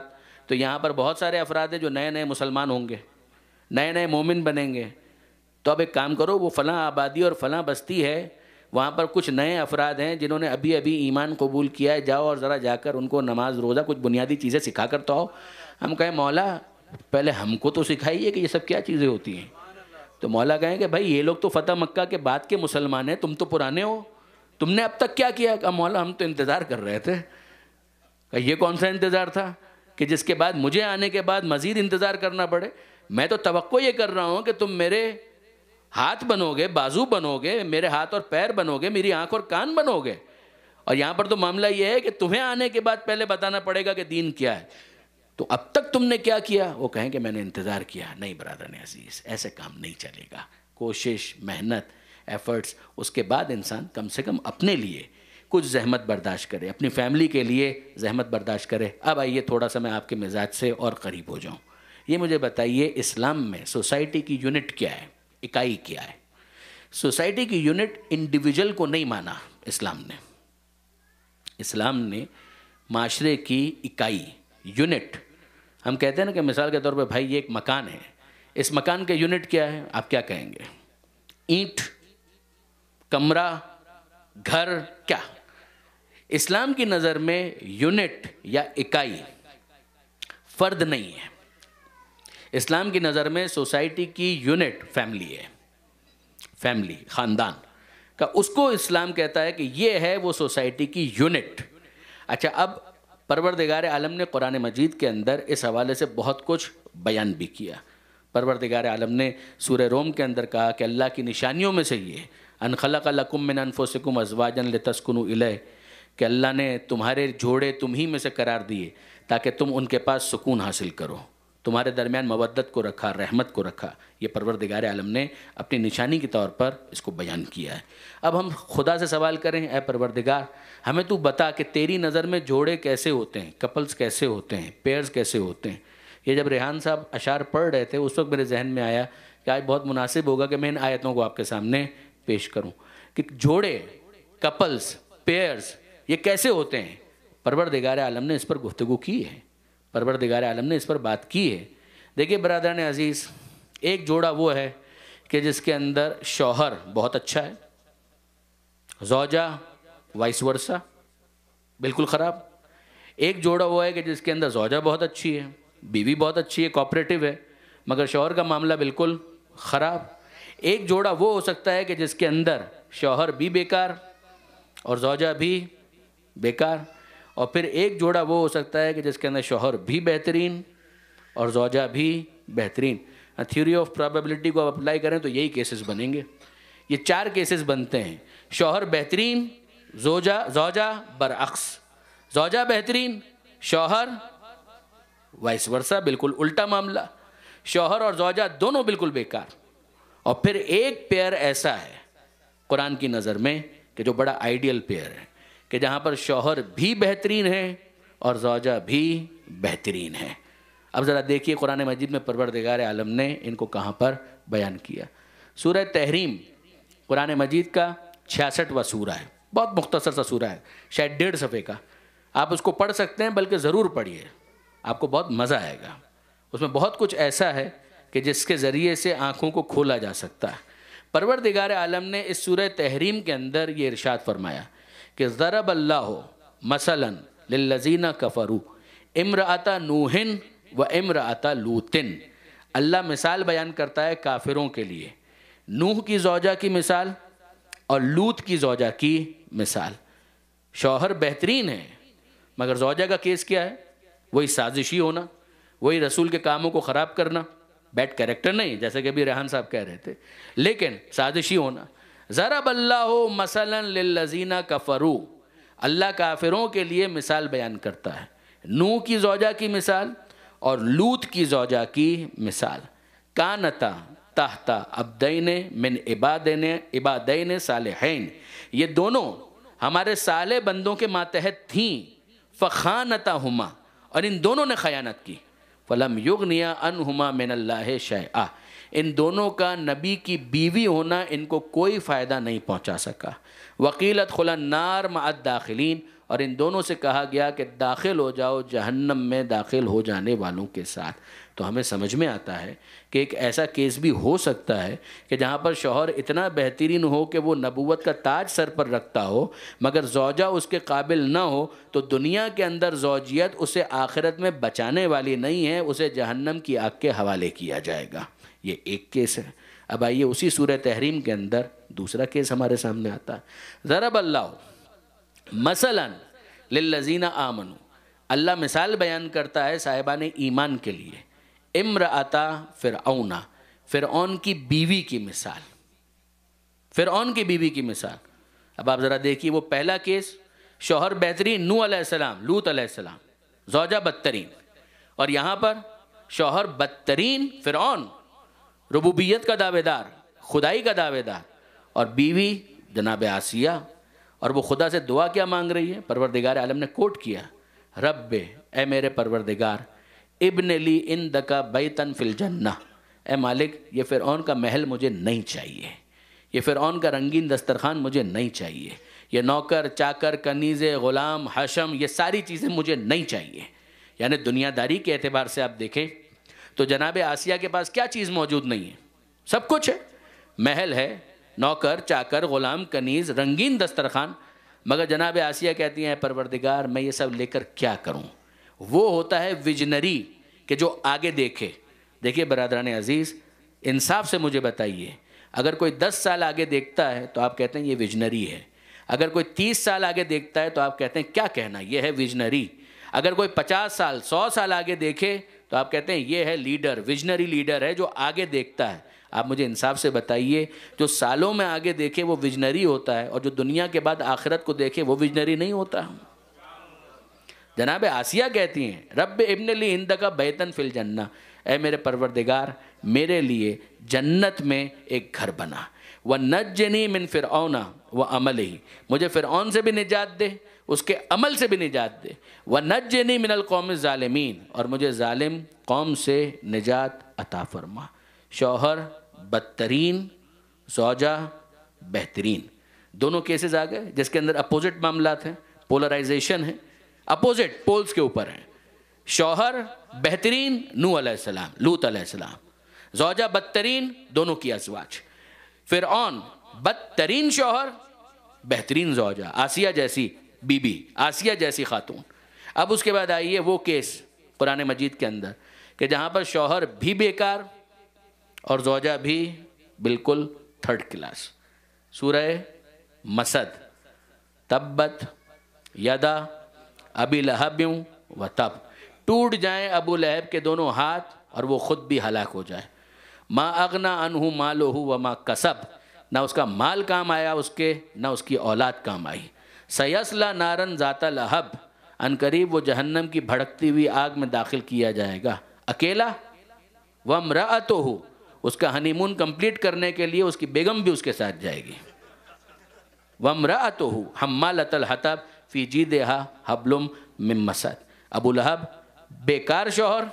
تو یہاں پر بہت سارے افراد ہیں جو نئے نئے مسلمان ہوں گے، نئے نئے مومن بنیں گے، تو اب ایک کام کرو، وہ فلاں آبادی اور فلاں بستی ہے، وہاں پر کچھ نئے افراد ہیں جنہوں نے ابھی ابھی ایمان قبول کیا ہے، جاؤ اور ذرا جا کر ان کو نماز روزہ کچھ بنیادی چیزیں سکھا کر تو آؤ۔ ہم کہیں مولا پہلے ہم کو تو سکھائیے کہ یہ سب کیا چیزیں ہوتی ہیں۔ تو مولا کہیں کہ بھائی یہ لوگ تو فتح مکہ کے بعد کے مسلمان ہیں، تم تو پرانے ہو، تم نے اب تک کیا کیا؟ کہا مولا ہم تو انتظار کر رہے تھے۔ کہ یہ کون سا انتظار تھا کہ جس کے بعد مجھے آنے کے بعد مزید انتظار کرنا پڑے؟ میں تو توقع یہ کر رہا ہوں کہ تم میرے ہاتھ بنو گے، بازو بنو گے، میرے ہاتھ اور پیر بنو گے، میری آنکھ اور کان بنو گے، اور یہاں پر تو معاملہ یہ ہے کہ تمہیں آنے کے بعد پہلے بتانا پڑے گا کہ دین کیا ہے۔ تو اب تک تم نے کیا کیا؟ وہ کہیں کہ میں نے انتظار کیا۔ نہیں برادران عزیز، ایسے کام نہیں چلے گا۔ کوشش، محنت، ایفرٹس، اس کے بعد انسان کم سے کم اپنے لیے کچھ زحمت برداشت کرے، اپنی فیملی کے لیے زحمت برداشت کرے۔ اب آئیے تھوڑا سا میں آپ کے مزاج سے اور قریب ہو جاؤں۔ یہ مجھے بتائیے اسلام میں سوسائٹی کی یونٹ کیا ہے، اکائی کیا ہے؟ سوسائٹی کی یونٹ انڈیویجول کو نہیں مانا اسلام نے۔ اسلام نے معاشرے کی اکائی، یونٹ، ہم کہتے ہیں نا کہ مثال کے طور پہ بھائی یہ ایک مکان ہے، اس مکان کے یونٹ کیا ہے؟ آپ کیا کہیں گے؟ اینٹ، کمرہ، گھر، کیا؟ اسلام کی نظر میں یونٹ یا اکائی فرد نہیں ہے۔ اسلام کی نظر میں سوسائٹی کی یونٹ فیملی ہے، فیملی، خاندان کا، اس کو اسلام کہتا ہے کہ یہ ہے وہ سوسائٹی کی یونٹ۔ اچھا، اب پروردگار عالم نے قرآن مجید کے اندر اس حوالے سے بہت کچھ بیان بھی کیا۔ پروردگار عالم نے سورہ روم کے اندر کہا کہ اللہ کی نشانیوں میں سے یہ ان خلق لکم من انفسکم ازواجا لتسکنوا الیہ، کہ اللہ نے تمہارے جوڑے تمہیں میں سے قرار دیے تاکہ تم ان کے پاس سکون حاصل کرو، تمہارے درمیان مودت کو رکھا، رحمت کو رکھا۔ یہ پروردگار عالم نے اپنی نشانی کے طور پر اس کو بیان کیا ہے۔ اب ہم خدا سے سوال کریں، اے پروردگار ہمیں تو بتا کہ تیری نظر میں جوڑے کیسے ہوتے ہیں، کپلز کیسے ہوتے ہیں، پیئرز کیسے ہوتے ہیں۔ یہ جب ریحان صاحب اشعار پڑھ رہے تھے اس وقت میرے ذہن میں آیا کہ آج بہت مناسب ہوگا کہ میں ان آیتوں کو آپ کے سامنے پیش کروں کہ جوڑے، کپلز، پیئرز یہ کیسے ہوتے ہیں۔ پروردگار عالم نے اس پر گفتگو کی ہے، پروردگار عالم نے اس پر بات کی ہے۔ دیکھیے برادران عزیز، ایک جوڑا وہ ہے کہ جس کے اندر شوہر بہت اچھا ہے، زوجہ وائس ورثہ بالکل خراب۔ ایک جوڑا وہ ہے کہ جس کے اندر زوجہ بہت اچھی ہے، بیوی بہت اچھی ہے، کوآپریٹو ہے، مگر شوہر کا معاملہ بالکل خراب. ایک جوڑا وہ ہو سکتا ہے کہ جس کے اندر شوہر بھی بیکار اور زوجہ بھی بیکار, اور پھر ایک جوڑا وہ ہو سکتا ہے کہ جس کے اندر شوہر بھی بہترین اور زوجہ بھی بہترین. تھیوری آف پرابیبلٹی کو آپ اپلائی کریں تو یہی کیسز بنیں گے. یہ 4 کیسز بنتے ہیں. شوہر بہترین, زوجہ برعکس, زوجہ بہترین, شوہر وائس ورثہ, بالکل الٹا معاملہ, شوہر اور زوجہ دونوں بالکل بیکار. اور پھر ایک پیئر ایسا ہے قرآن کی نظر میں کہ جو بڑا آئیڈیل پیئر ہے, کہ جہاں پر شوہر بھی بہترین ہے اور زوجہ بھی بہترین ہے. اب ذرا دیکھیے قرآن مجید میں پروردگار عالم نے ان کو کہاں پر بیان کیا. سورہ تحریم قرآن مجید کا 66واں سورہ ہے, بہت مختصر سا سورہ ہے, شاید 1.5 صفحے کا. آپ اس کو پڑھ سکتے ہیں, بلکہ ضرور پڑھیے, آپ کو بہت مزہ آئے گا. اس میں بہت کچھ ایسا ہے کہ جس کے ذریعے سے آنکھوں کو کھولا جا سکتا ہے. پروردگار عالم نے اس سورہ تحریم کے اندر یہ ارشاد فرمایا کہ ضرب اللہ مثلا للذین کفروا امرأۃ نوح و امرأۃ لوط. اللہ مثال بیان کرتا ہے کافروں کے لیے, نوح کی زوجہ کی مثال اور لوط کی زوجہ کی مثال. شوہر بہترین ہے مگر زوجہ کا کیس کیا ہے؟ وہی سازشی ہونا, وہی رسول کے کاموں کو خراب کرنا. بیڈ کریکٹر نہیں, جیسے کہ ابھی ریحان صاحب کہہ رہے تھے, لیکن سازشی ہونا. ضرب اللہ مثلا للذین کفروا, اللہ کافروں کے لیے مثال بیان کرتا ہے. نوح کی زوجہ کی مثال اور لوط کی زوجہ کی مثال. کانتا تحت عبدین من عبادین صالحین, یہ دونوں ہمارے صالح بندوں کے ماتحت تھیں. فخانتہما, اور ان دونوں نے خیانت کی. فلم یغنیا عنہما من اللہ شیئا, ان دونوں کا نبی کی بیوی ہونا ان کو کوئی فائدہ نہیں پہنچا سکا. وقیلت ادخلا النار مع الداخلین, اور ان دونوں سے کہا گیا کہ داخل ہو جاؤ جہنم میں داخل ہو جانے والوں کے ساتھ. تو ہمیں سمجھ میں آتا ہے کہ ایک ایسا کیس بھی ہو سکتا ہے کہ جہاں پر شوہر اتنا بہترین ہو کہ وہ نبوت کا تاج سر پر رکھتا ہو, مگر زوجہ اس کے قابل نہ ہو, تو دنیا کے اندر زوجیت اسے آخرت میں بچانے والی نہیں ہے, اسے جہنم کی آگ کے حوالے کیا جائے گا. یہ ایک کیس ہے. اب آئیے اسی سورہ تحریم کے اندر دوسرا کیس ہمارے سامنے آتا ہے. ضرب اللہ مثلا للذین آمنوا, اللہ مثال بیان کرتا ہے صاحبان ایمان کے لیے. امرأۃ فرعون, فرعون کی بیوی کی مثال, فرعون کی بیوی کی مثال. اب آپ ذرا دیکھیے وہ پہلا کیس, شوہر بہترین نوح علیہ السلام, لوط علیہ السلام, زوجہ بدترین, اور یہاں پر شوہر بدترین فرعون, ربوبیت کا دعوے دار, خدائی کا دعوے دار, اور بیوی جناب آسیہ. اور وہ خدا سے دعا کیا مانگ رہی ہے؟ پروردگار عالم نے کوٹ کیا, رب اے میرے پروردگار, ابن لی عندک بیتن فی الجنہ, اے مالک یہ فرعون کا محل مجھے نہیں چاہیے, یہ فرعون کا رنگین دسترخوان مجھے نہیں چاہیے, یہ نوکر چاکر کنیزے غلام حشم یہ ساری چیزیں مجھے نہیں چاہیے. یعنی دنیا داری کے اعتبار سے آپ دیکھیں تو جناب آسیہ کے پاس کیا چیز موجود نہیں ہے؟ سب کچھ ہے, محل ہے, نوکر چاکر غلام کنیز رنگین دسترخوان, مگر جناب آسیہ کہتی ہیں پروردگار میں یہ سب لے کر کیا کروں. وہ ہوتا ہے ویژنری کہ جو آگے دیکھے. دیکھیے برادران عزیز, انصاف سے مجھے بتائیے, اگر کوئی 10 سال آگے دیکھتا ہے تو آپ کہتے ہیں یہ ویژنری ہے, اگر کوئی 30 سال آگے دیکھتا ہے تو آپ کہتے ہیں کیا کہنا یہ ہے ویژنری, اگر کوئی 50 سال 100 سال آگے دیکھے تو آپ کہتے ہیں یہ ہے لیڈر, ویژنری لیڈر ہے جو آگے دیکھتا ہے. آپ مجھے انصاف سے بتائیے جو سالوں میں آگے دیکھے وہ ویژنری ہوتا ہے, اور جو دنیا کے بعد آخرت کو دیکھے وہ ویژنری نہیں ہوتا. جناب آسیہ کہتی ہیں رب ابن لی عندک بیتن فی الجنہ, اے میرے پروردگار میرے لیے جنت میں ایک گھر بنا. وَنَجِّنِي مِن فِرْعَوْنَ وَعَمَلِهِ, مجھے فرعون سے بھی نجات دے, اس کے عمل سے بھی نجات دے. وَنَجِّنِي مِنَ الْقَوْمِ الظَّالِمِينَ, اور مجھے ظالم قوم سے نجات عطا فرما. شوہر بدترین, زوجہ بہترین, دونوں کیسز آ گئے جس کے اندر اپوزٹ معاملات ہیں, پولرائزیشن ہے, اپوزٹ پولز کے اوپر ہیں. شوہر بہترین نوح علیہ السلام لوط علیہ السلام, زوجہ بدترین دونوں کی ازواج. فرعون بدترین شوہر بہترین زوجہ, آسیہ جیسی بی بی, آسیہ جیسی خاتون. اب اس کے بعد آئیے وہ کیس قرآن مجید کے اندر کہ جہاں پر شوہر بھی بیکار اور زوجہ بھی بالکل تھرڈ کلاس. سورہ مسد، تبت یدا ابی لہب و تب، ٹوٹ جائیں ابو لہب کے دونوں ہاتھ اور وہ خود بھی ہلاک ہو جائے. ما اغنا عنہ مالہ وما کسب، نہ اس کا مال کام آیا اس کے، نہ اس کی اولاد کام آئی. سیصلی نارن ذات لہب، ان قریب وہ جہنم کی بھڑکتی ہوئی آگ میں داخل کیا جائے گا اکیلا. وامرأتہ، اس کا ہنی مون کمپلیٹ کرنے کے لیے اس کی بیگم بھی اس کے ساتھ جائے گی. وامرأتہ حمالۃ الحطب فی جیدہا حبل من مسد، ابو لہب بیکار شوہر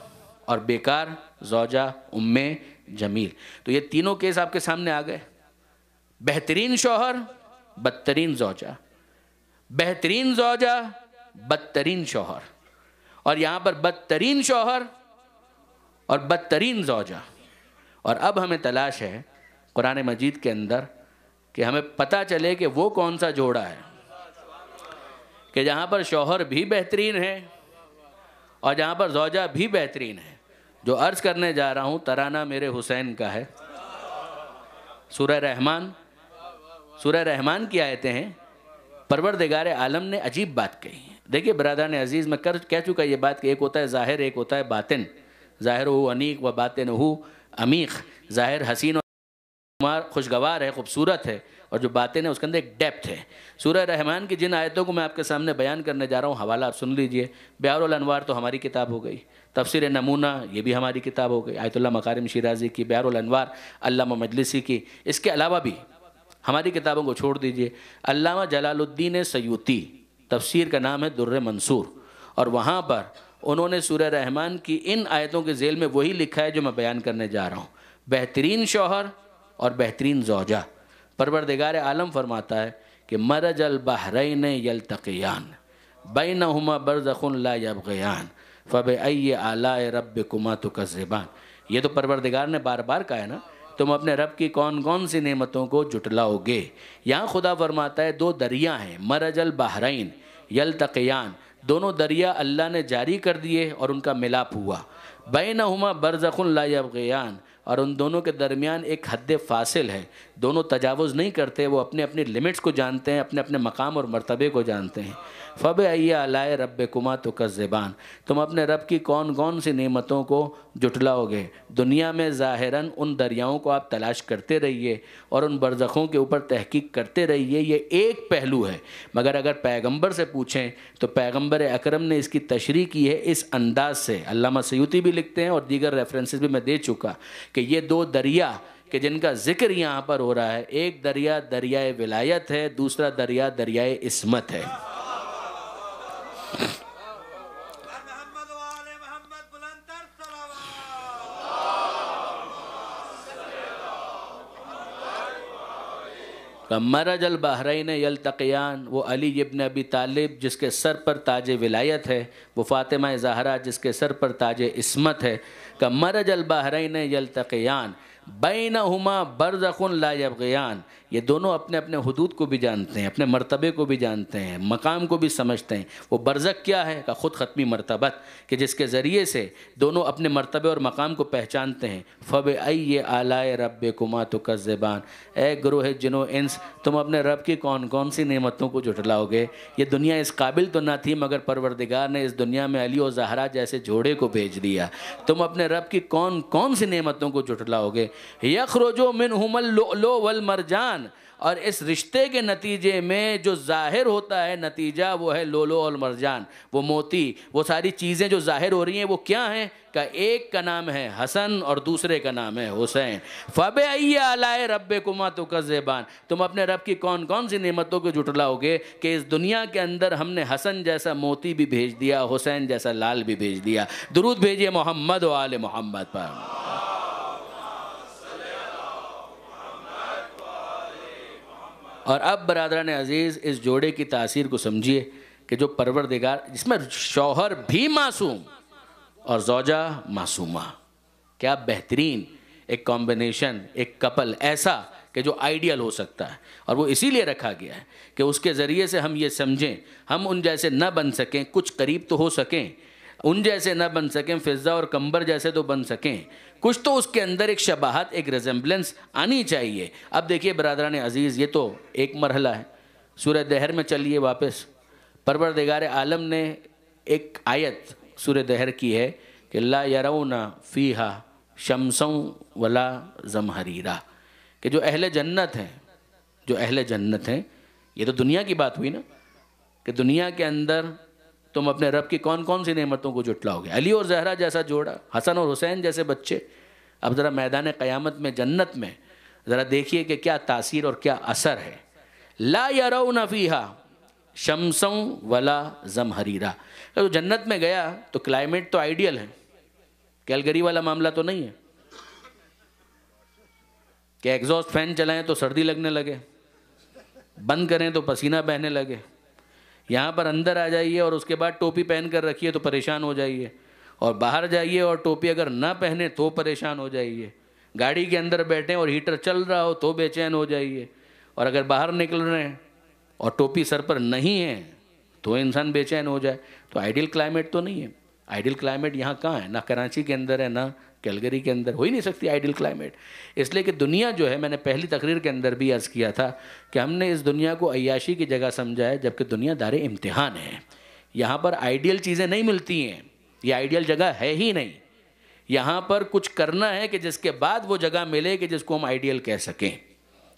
اور بیکار زوجہ ام جمیل. تو یہ تینوں کیس آپ کے سامنے آ گئے. بہترین شوہر، بدترین زوجہ، بہترین زوجہ، بدترین شوہر، اور یہاں پر بدترین شوہر اور بدترین زوجہ. اور اب ہمیں تلاش ہے قرآن مجید کے اندر کہ ہمیں پتہ چلے کہ وہ کون سا جوڑا ہے کہ جہاں پر شوہر بھی بہترین ہے اور جہاں پر زوجہ بھی بہترین ہے. جو عرض کرنے جا رہا ہوں ترانہ میرے حسین کا ہے. سورہ رحمان، سورہ رحمان کی آیتیں ہیں. پروردگار عالم نے عجیب بات کہی ہے. دیکھیے برادران عزیز، میں کہہ چکا یہ بات کہ ایک ہوتا ہے ظاہر، ایک ہوتا ہے باطن. ظاہر ہو انیق و باطن ہو عمیق. ظاہر حسین اور خوشگوار ہے، خوبصورت ہے، اور جو باطن ہے اس کے اندر ایک ڈیپتھ ہے. سورہ رحمان کی جن آیتوں کو میں آپ کے سامنے بیان کرنے جا رہا ہوں، حوالہ آپ سن لیجئے. بیار الانوار تو ہماری کتاب ہو گئی، تفسیر نمونہ یہ بھی ہماری کتاب ہو گئی، آیت اللہ مکارم شیرازی کی، بیار الانوار علامہ مجلسی کی. اس کے علاوہ بھی ہماری کتابوں کو چھوڑ دیجئے. علامہ جلال الدین سیوطی، تفسیر کا نام ہے در منصور، اور وہاں پر انہوں نے سورہ رحمان کی ان آیتوں کے ذیل میں وہی لکھا ہے جو میں بیان کرنے جا رہا ہوں. بہترین شوہر اور بہترین زوجہ. پروردگار عالم فرماتا ہے کہ مرج البحرین یلتقیان بینہما برزخ لا یبغیان فبأی آلاء ربکما تکذبان. یہ تو پروردگار نے بار بار کہا ہے نا، تم اپنے رب کی کون کون سی نعمتوں کو جھٹلاؤ گے. یہاں خدا فرماتا ہے دو دریا ہیں، مرج البحرین یلتقیان، دونوں دریا اللہ نے جاری کر دیے اور ان کا ملاپ ہوا. بینہما برزخ لا یبغیان، اور ان دونوں کے درمیان ایک حد فاصل ہے. دونوں تجاوز نہیں کرتے، وہ اپنے اپنی لمٹس کو جانتے ہیں، اپنے اپنے مقام اور مرتبے کو جانتے ہیں. فَبِأَيِّ آلَاءِ رَبِّكُمَا تُكَذِّبَانِ، تم اپنے رب کی کون کون سی نعمتوں کو جھٹلاؤ گے. دنیا میں ظاہراً ان دریاؤں کو آپ تلاش کرتے رہیے اور ان برزخوں کے اوپر تحقیق کرتے رہیے، یہ ایک پہلو ہے. مگر اگر پیغمبر سے پوچھیں تو پیغمبر اکرم نے اس کی تشریح کی ہے اس انداز سے. علامہ سیوطی بھی لکھتے ہیں اور دیگر ریفرنسز بھی میں دے چکا کہ یہ دو دریا کہ جن کا ذکر یہاں پر ہو رہا ہے، ایک دریا دریائے ولایت ہے، دوسرا دریا دریائے عصمت ہے. مرج البحرین یلتقیان، وہ علی ابن ابی طالب جس کے سر پر تاج ولایت ہے، وہ فاطمہ زہرا جس کے سر پر تاج عصمت ہے. کہ مرج البحرین یلتقیان بینہما برزخ لا یبغیان، یہ دونوں اپنے اپنے حدود کو بھی جانتے ہیں، اپنے مرتبے کو بھی جانتے ہیں، مقام کو بھی سمجھتے ہیں. وہ برزخ کیا ہے؟ کہ خود ختمی مرتبت، کہ جس کے ذریعے سے دونوں اپنے مرتبے اور مقام کو پہچانتے ہیں. فَبِأَيِّ آلَاءِ رَبِّكُمَا تُكَذِّبَانِ، اے گروہ جن و انس، تم اپنے رب کی کون کون سی نعمتوں کو جھٹلاؤ گے. یہ دنیا اس قابل تو نہ تھی مگر پروردگار نے اس دنیا میں علی و زہرا جیسے جوڑے کو بھیج دیا. تم اپنے رب کی کون کون سی نعمتوں کو جھٹلاؤ گے. یخرج منہم اللؤلؤ والمرجان، اور اس رشتے کے نتیجے میں جو ظاہر ہوتا ہے نتیجہ وہ ہے لولو اور مرجان، وہ موتی، وہ ساری چیزیں جو ظاہر ہو رہی ہیں وہ کیا ہیں؟ کہ ایک کا نام ہے حسن اور دوسرے کا نام ہے حسین. فَبِأَيِّ آلَاءِ رَبِّكُمَا تُكَذِّبَانِ، تم اپنے رب کی کون کون سی نعمتوں کو جھٹلاؤ گے کہ اس دنیا کے اندر ہم نے حسن جیسا موتی بھی بھیج دیا، حسین جیسا لال بھی بھیج دیا. درود بھیجئے محمد و آل محمد پر. اور اب برادران عزیز اس جوڑے کی تاثیر کو سمجھیے کہ جو پروردگار، جس میں شوہر بھی معصوم اور زوجہ معصومہ، کیا بہترین ایک کمبینیشن، ایک کپل ایسا کہ جو آئیڈیل ہو سکتا ہے. اور وہ اسی لیے رکھا گیا ہے کہ اس کے ذریعے سے ہم یہ سمجھیں، ہم ان جیسے نہ بن سکیں، کچھ قریب تو ہو سکیں، ان جیسے نہ بن سکیں، فضہ اور کمبر جیسے تو بن سکیں، کچھ تو اس کے اندر ایک شباہت، ایک ریزمبلنس آنی چاہیے۔ اب دیکھیے برادران عزیز، یہ تو ایک مرحلہ ہے۔ سورہ دہر میں چلیے واپس، پروردگار عالم نے ایک آیت سورہ دہر کی ہے کہ لا یرون فیہا شمسا ولا زمہریرا، کہ جو اہل جنت ہیں، جو اہل جنت ہیں، یہ تو دنیا کی بات ہوئی نا، کہ دنیا کے اندر تم اپنے رب کی کون کون سی نعمتوں کو جٹلاؤ گے؟ علی اور زہرا جیسا جوڑا، حسن اور حسین جیسے بچے۔ اب ذرا میدان قیامت میں، جنت میں ذرا دیکھیے کہ کیا تاثیر اور کیا اثر ہے۔ لا یرون فیہا شمسا ولا زمہریرا، تو جنت میں گیا تو کلائمیٹ تو آئیڈیل ہے، کیلگری والا معاملہ تو نہیں ہے کہ ایگزاسٹ فین چلائیں تو سردی لگنے لگے، بند کریں تو پسینہ بہنے لگے۔ یہاں پر اندر آ جائیے اور اس کے بعد ٹوپی پہن کر رکھیے تو پریشان ہو جائیے، اور باہر جائیے اور ٹوپی اگر نہ پہنے تو پریشان ہو جائیے، گاڑی کے اندر بیٹھیں اور ہیٹر چل رہا ہو تو بے چین ہو جائیے، اور اگر باہر نکل رہے ہیں اور ٹوپی سر پر نہیں ہے تو انسان بے چین ہو جائے۔ تو آئیڈیل کلائمیٹ تو نہیں ہے۔ آئیڈیل کلائمیٹ یہاں کہاں ہے؟ نہ کراچی کے اندر ہے، نہ کیلگری کے اندر، ہو ہی نہیں سکتی آئیڈیل کلائمیٹ۔ اس لیے کہ دنیا جو ہے، میں نے پہلی تقریر کے اندر بھی عرض کیا تھا کہ ہم نے اس دنیا کو عیاشی کی جگہ سمجھا ہے، جبکہ دنیا دار امتحان ہے۔ یہاں پر آئیڈیل چیزیں نہیں ملتی ہیں، یہ آئیڈیل جگہ ہے ہی نہیں۔ یہاں پر کچھ کرنا ہے کہ جس کے بعد وہ جگہ ملے کہ جس کو ہم آئیڈیل کہہ سکیں،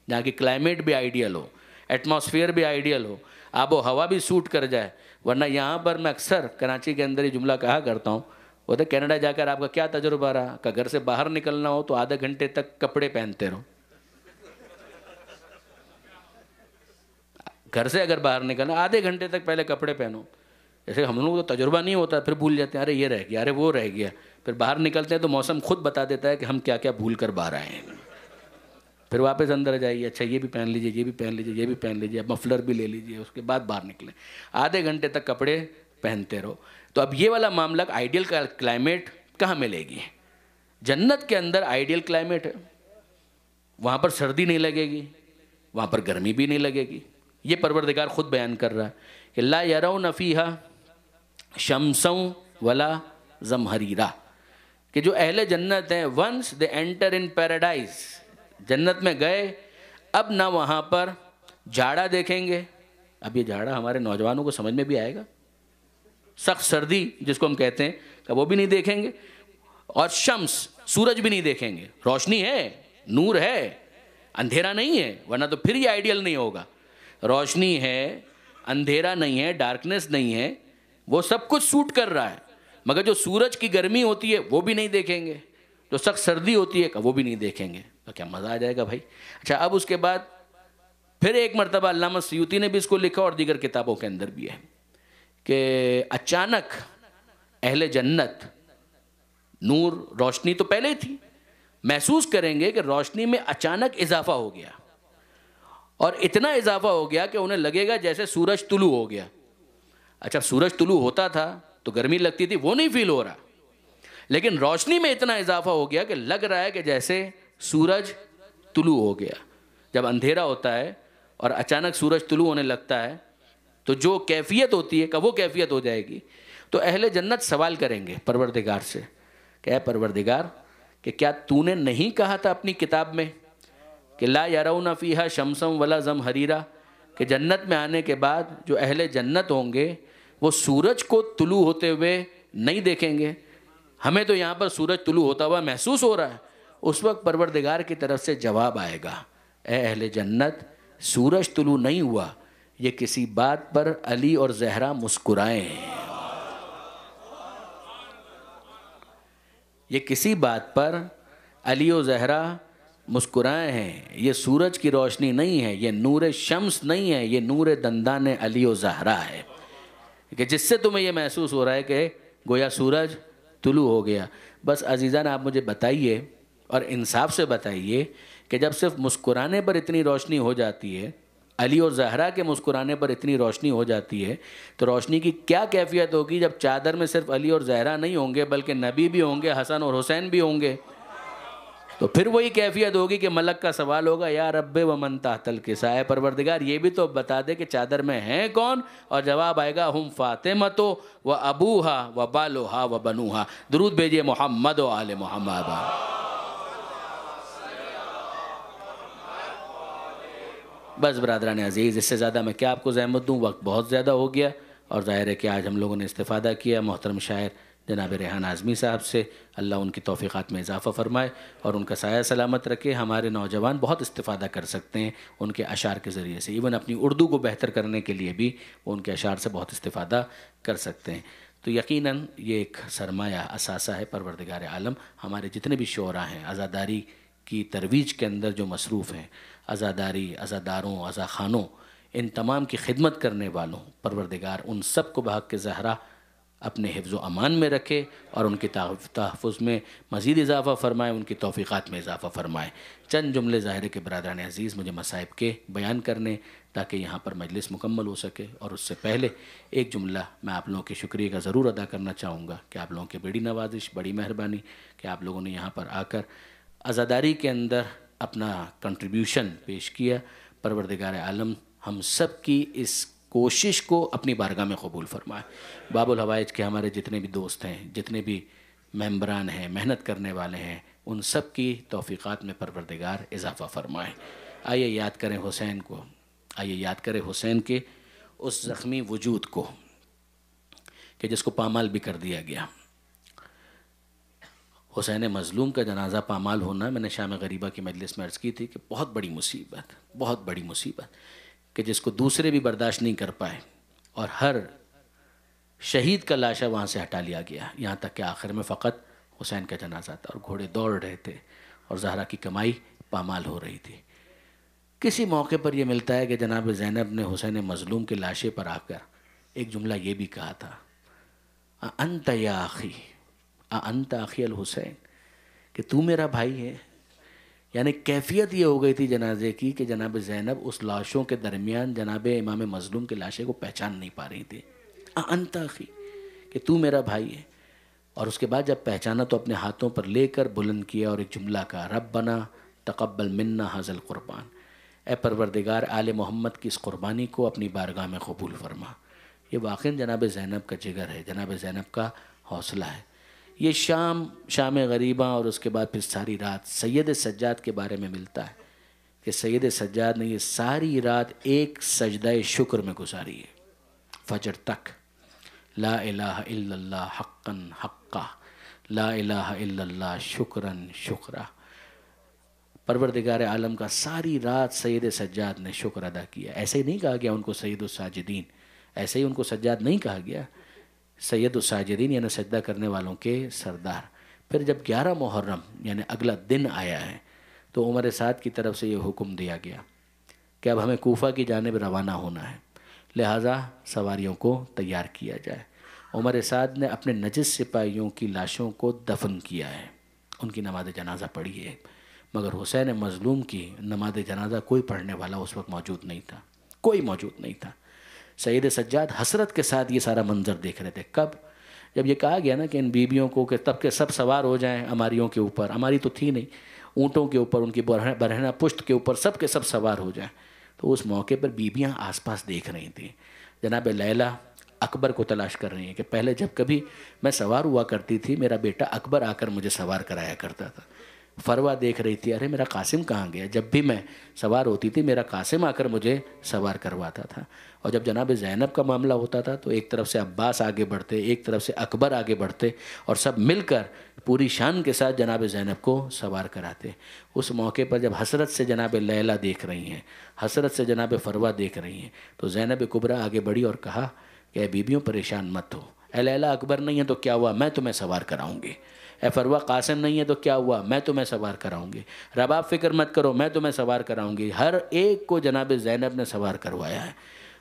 جہاں کی کلائمیٹ بھی آئیڈیل ہو، ایٹماسفیئر بھی آئیڈیل ہو، آب و ہوا بھی سوٹ کر جائے۔ ورنہ یہاں پر میں اکثر کراچی کے اندر یہ جملہ کہا کرتا ہوں، وہ تو کینیڈا جا کر آپ کا کیا تجربہ رہا کہ گھر سے باہر نکلنا ہو تو آدھے گھنٹے تک کپڑے پہنتے رہو۔ گھر سے اگر باہر نکلنا آدھے گھنٹے تک پہلے کپڑے پہنو۔ جیسے ہم لوگوں کو تجربہ نہیں ہوتا، پھر بھول جاتے ہیں، ارے یہ رہ گیا، ارے وہ رہ گیا۔ پھر باہر نکلتے ہیں تو موسم خود بتا دیتا ہے کہ ہم کیا کیا بھول کر باہر آئے ہیں۔ پھر واپس اندر جائیے، اچھا یہ بھی پہن لیجیے، یہ بھی پہن لیجیے، یہ بھی پہن لیجیے، اب مفلر بھی لے لیجیے، اس کے بعد باہر نکلیں۔ آدھے گھنٹے تک کپڑے پہنتے رہو۔ تو اب یہ والا معاملہ آئیڈیل کا کلائمیٹ کہاں ملے گی؟ جنت کے اندر آئیڈیل کلائمیٹ ہے، وہاں پر سردی نہیں لگے گی، وہاں پر گرمی بھی نہیں لگے گی۔ یہ پروردگار خود بیان کر رہا ہے کہ لا یرون فیہا شمسا ولا زمہریرا، کہ جو اہل جنت ہیں once they enter in paradise, جنت میں گئے اب نہ وہاں پر جاڑا دیکھیں گے۔ اب یہ جاڑا ہمارے نوجوانوں کو سمجھ میں بھی آئے گا، سخت سردی جس کو ہم کہتے ہیں کہ وہ بھی نہیں دیکھیں گے، اور شمس سورج بھی نہیں دیکھیں گے۔ روشنی ہے، نور ہے، اندھیرا نہیں ہے، ورنہ تو پھر یہ آئیڈیل نہیں ہوگا۔ روشنی ہے، اندھیرا نہیں ہے، ڈارکنیس نہیں ہے، وہ سب کچھ سوٹ کر رہا ہے، مگر جو سورج کی گرمی ہوتی ہے وہ بھی نہیں دیکھیں گے، جو سخت سردی ہوتی ہے کہ وہ بھی نہیں دیکھیں گے۔ تو کیا مزہ آ جائے گا بھائی۔ اچھا، اب اس کے بعد پھر ایک مرتبہ علامہ سیوطی نے بھی اس کو لکھا اور دیگر کتابوں کے اندر بھی ہے کہ اچانک اہل جنت، نور روشنی تو پہلے تھی، محسوس کریں گے کہ روشنی میں اچانک اضافہ ہو گیا، اور اتنا اضافہ ہو گیا کہ انہیں لگے گا جیسے سورج طلوع ہو گیا۔ اچھا، سورج طلوع ہوتا تھا تو گرمی لگتی تھی، وہ نہیں فیل ہو رہا، لیکن روشنی میں اتنا اضافہ ہو گیا کہ لگ رہا ہے کہ جیسے سورج طلوع ہو گیا۔ جب اندھیرا ہوتا ہے اور اچانک سورج طلوع ہونے لگتا ہے تو جو کیفیت ہوتی ہے کہ وہ کیفیت ہو جائے گی۔ تو اہل جنت سوال کریں گے پروردگار سے کہ اے پروردگار، کہ کیا تو نے نہیں کہا تھا اپنی کتاب میں کہ لا یرون فیہا شمسا ولا زمہریرا، کہ جنت میں آنے کے بعد جو اہل جنت ہوں گے وہ سورج کو طلوع ہوتے ہوئے نہیں دیکھیں گے؟ ہمیں تو یہاں پر سورج طلوع ہوتا ہوا محسوس ہو رہا ہے۔ اس وقت پروردگار کی طرف سے جواب آئے گا، اے اہل جنت، سورج طلوع نہیں ہوا، یہ کسی بات پر علی اور زہرا مسکرائے ہیں، یہ کسی بات پر علی و زہرا مسکرائے ہیں۔ یہ سورج کی روشنی نہیں ہے، یہ نور شمس نہیں ہے، یہ نور دندان علی و زہرا ہے، کہ جس سے تمہیں یہ محسوس ہو رہا ہے کہ گویا سورج طلوع ہو گیا۔ بس عزیزان، آپ مجھے بتائیے اور انصاف سے بتائیے کہ جب صرف مسکرانے پر اتنی روشنی ہو جاتی ہے، علی اور زہرا کے مسکرانے پر اتنی روشنی ہو جاتی ہے، تو روشنی کی کیا کیفیت ہوگی جب چادر میں صرف علی اور زہرا نہیں ہوں گے بلکہ نبی بھی ہوں گے، حسن اور حسین بھی ہوں گے؟ تو پھر وہی کیفیت ہوگی کہ ملک کا سوال ہوگا یا رب و من تحت الکساء، اے پروردگار یہ بھی تو بتا دے کہ چادر میں ہیں کون، اور جواب آئے گا ہم فاطمہ و ابوہا و بالوہا و بنوہا۔ درود بھیجئے محمد و آل محمد۔ بس برادران عزیز، اس سے زیادہ میں کیا آپ کو زحمت دوں، وقت بہت زیادہ ہو گیا، اور ظاہر ہے کہ آج ہم لوگوں نے استفادہ کیا محترم شاعر جناب ریحان اعظمی صاحب سے، اللہ ان کی توفیقات میں اضافہ فرمائے اور ان کا سایہ سلامت رکھے۔ ہمارے نوجوان بہت استفادہ کر سکتے ہیں ان کے اشعار کے ذریعے سے، ایون اپنی اردو کو بہتر کرنے کے لیے بھی وہ ان کے اشعار سے بہت استفادہ کر سکتے ہیں۔ تو یقیناً یہ ایک سرمایہ اثاثہ ہے پروردگار عالم ہمارے جتنے بھی شعراء ہیں عزاداری کی ترویج کے اندر جو مصروف ہیں، عزاداری، عزاداروں، عزاخانوں، ان تمام کی خدمت کرنے والوں، پروردگار ان سب کو بحق زہرا اپنے حفظ و امان میں رکھے اور ان کے تحفظ میں مزید اضافہ فرمائے، ان کی توفیقات میں اضافہ فرمائے۔ چند جملے ظاہر ہے کہ برادران عزیز مجھے مصائب کے بیان کرنے تاکہ یہاں پر مجلس مکمل ہو سکے، اور اس سے پہلے ایک جملہ میں آپ لوگوں کے شکریہ کا ضرور ادا کرنا چاہوں گا کہ آپ لوگوں کی بڑی نوازش، بڑی مہربانی کہ آپ لوگوں نے یہاں پر آ کر عزاداری کے اندر اپنا کنٹریبیوشن پیش کیا۔ پروردگار عالم ہم سب کی اس کوشش کو اپنی بارگاہ میں قبول فرمائے۔ باب الحوائج کے ہمارے جتنے بھی دوست ہیں، جتنے بھی ممبران ہیں، محنت کرنے والے ہیں، ان سب کی توفیقات میں پروردگار اضافہ فرمائے۔ آئیے یاد کریں حسین کو، آئیے یاد کریں حسین کے اس زخمی وجود کو کہ جس کو پامال بھی کر دیا گیا۔ حسین مظلوم کا جنازہ پامال ہونا، میں نے شام غریبہ کی مجلس میں عرض کی تھی کہ بہت بڑی مصیبت، بہت بڑی مصیبت کہ جس کو دوسرے بھی برداشت نہیں کر پائے، اور ہر شہید کا لاشا وہاں سے ہٹا لیا گیا، یہاں تک کہ آخر میں فقط حسین کا جنازہ تھا، اور گھوڑے دوڑ رہے تھے اور زہرا کی کمائی پامال ہو رہی تھی۔ کسی موقع پر یہ ملتا ہے کہ جناب زینب نے حسین مظلوم کے لاشے پر آ کر ایک جملہ یہ بھی کہا تھا، انت یا اخی، انت اخی الحسین، کہ تو میرا بھائی ہے۔ یعنی کیفیت یہ ہو گئی تھی جنازے کی کہ جناب زینب اس لاشوں کے درمیان جناب امام مظلوم کے لاشے کو پہچان نہیں پا رہی تھی، انت اخی، کہ تو میرا بھائی ہے۔ اور اس کے بعد جب پہچانا تو اپنے ہاتھوں پر لے کر بلند کیا اور ایک جملہ کہا، ربنا تقبل منا ھذا القربان، اے پروردگار آل محمد کی اس قربانی کو اپنی بارگاہ میں قبول فرما۔ یہ واقعاً جناب زینب کا جگر ہے، جناب زینب کا حوصلہ ہے۔ یہ شام غریبہ اور اس کے بعد پھر ساری رات سید سجاد کے بارے میں ملتا ہے کہ سید سجاد نے یہ ساری رات ایک سجدہ شکر میں گزاری ہے، فجر تک، لا الہ الا اللہ حقا حقا، لا الہ الا اللہ شکرا شکرا۔ پروردگار عالم کا ساری رات سید سجاد نے شکر ادا کیا۔ ایسے ہی نہیں کہا گیا ان کو سید الساجدین، ایسے ہی ان کو سجاد نہیں کہا گیا، سید الساجدین یعنی سجدہ کرنے والوں کے سردار۔ پھر جب 11 محرم یعنی اگلا دن آیا ہے تو عمر سعد کی طرف سے یہ حکم دیا گیا کہ اب ہمیں کوفہ کی جانب روانہ ہونا ہے، لہٰذا سواریوں کو تیار کیا جائے۔ عمر سعد نے اپنے نجس سپاہیوں کی لاشوں کو دفن کیا ہے، ان کی نماز جنازہ پڑھی ہے، مگر حسین مظلوم کی نماز جنازہ کوئی پڑھنے والا اس وقت موجود نہیں تھا، کوئی موجود نہیں تھا۔ سید سجاد حسرت کے ساتھ یہ سارا منظر دیکھ رہے تھے۔ کب؟ جب یہ کہا گیا نا کہ ان بیبیوں کو کہ تب کے سب سوار ہو جائیں اماریوں کے اوپر، اماری تو تھی نہیں، اونٹوں کے اوپر، ان کی برہنہ پشت کے اوپر سب کے سب سوار ہو جائیں، تو اس موقع پر بیبیاں آس پاس دیکھ رہی تھیں۔ جناب لیلہ اکبر کو تلاش کر رہی ہیں کہ پہلے جب کبھی میں سوار ہوا کرتی تھی میرا بیٹا اکبر آ کر مجھے سوار کرایا کرتا تھا۔ فروا دیکھ رہی تھی، ارے میرا قاسم کہاں گیا؟ جب بھی میں سوار ہوتی تھی میرا قاسم آ کر مجھے سوار کرواتا تھا۔ اور جب جناب زینب کا معاملہ ہوتا تھا تو ایک طرف سے عباس آگے بڑھتے، ایک طرف سے اکبر آگے بڑھتے، اور سب مل کر پوری شان کے ساتھ جناب زینب کو سوار کراتے۔ اس موقع پر جب حسرت سے جناب لیلہ دیکھ رہی ہیں، حسرت سے جناب فروا دیکھ رہی ہیں، تو زینب کبریٰ آگے بڑھی اور کہا کہ اے بیبیوں پریشان مت ہو، اے لیلہ اکبر نہیں ہے تو کیا ہوا، میں تمہیں سوار کراؤں گی، اے فروا قاسم نہیں ہے تو کیا ہوا، میں تمہیں سوار کراؤں گی، رباب فکر مت کرو، میں تمہیں سوار کراؤں گی۔ ہر ایک کو جناب زینب نے سوار کروایا ہے۔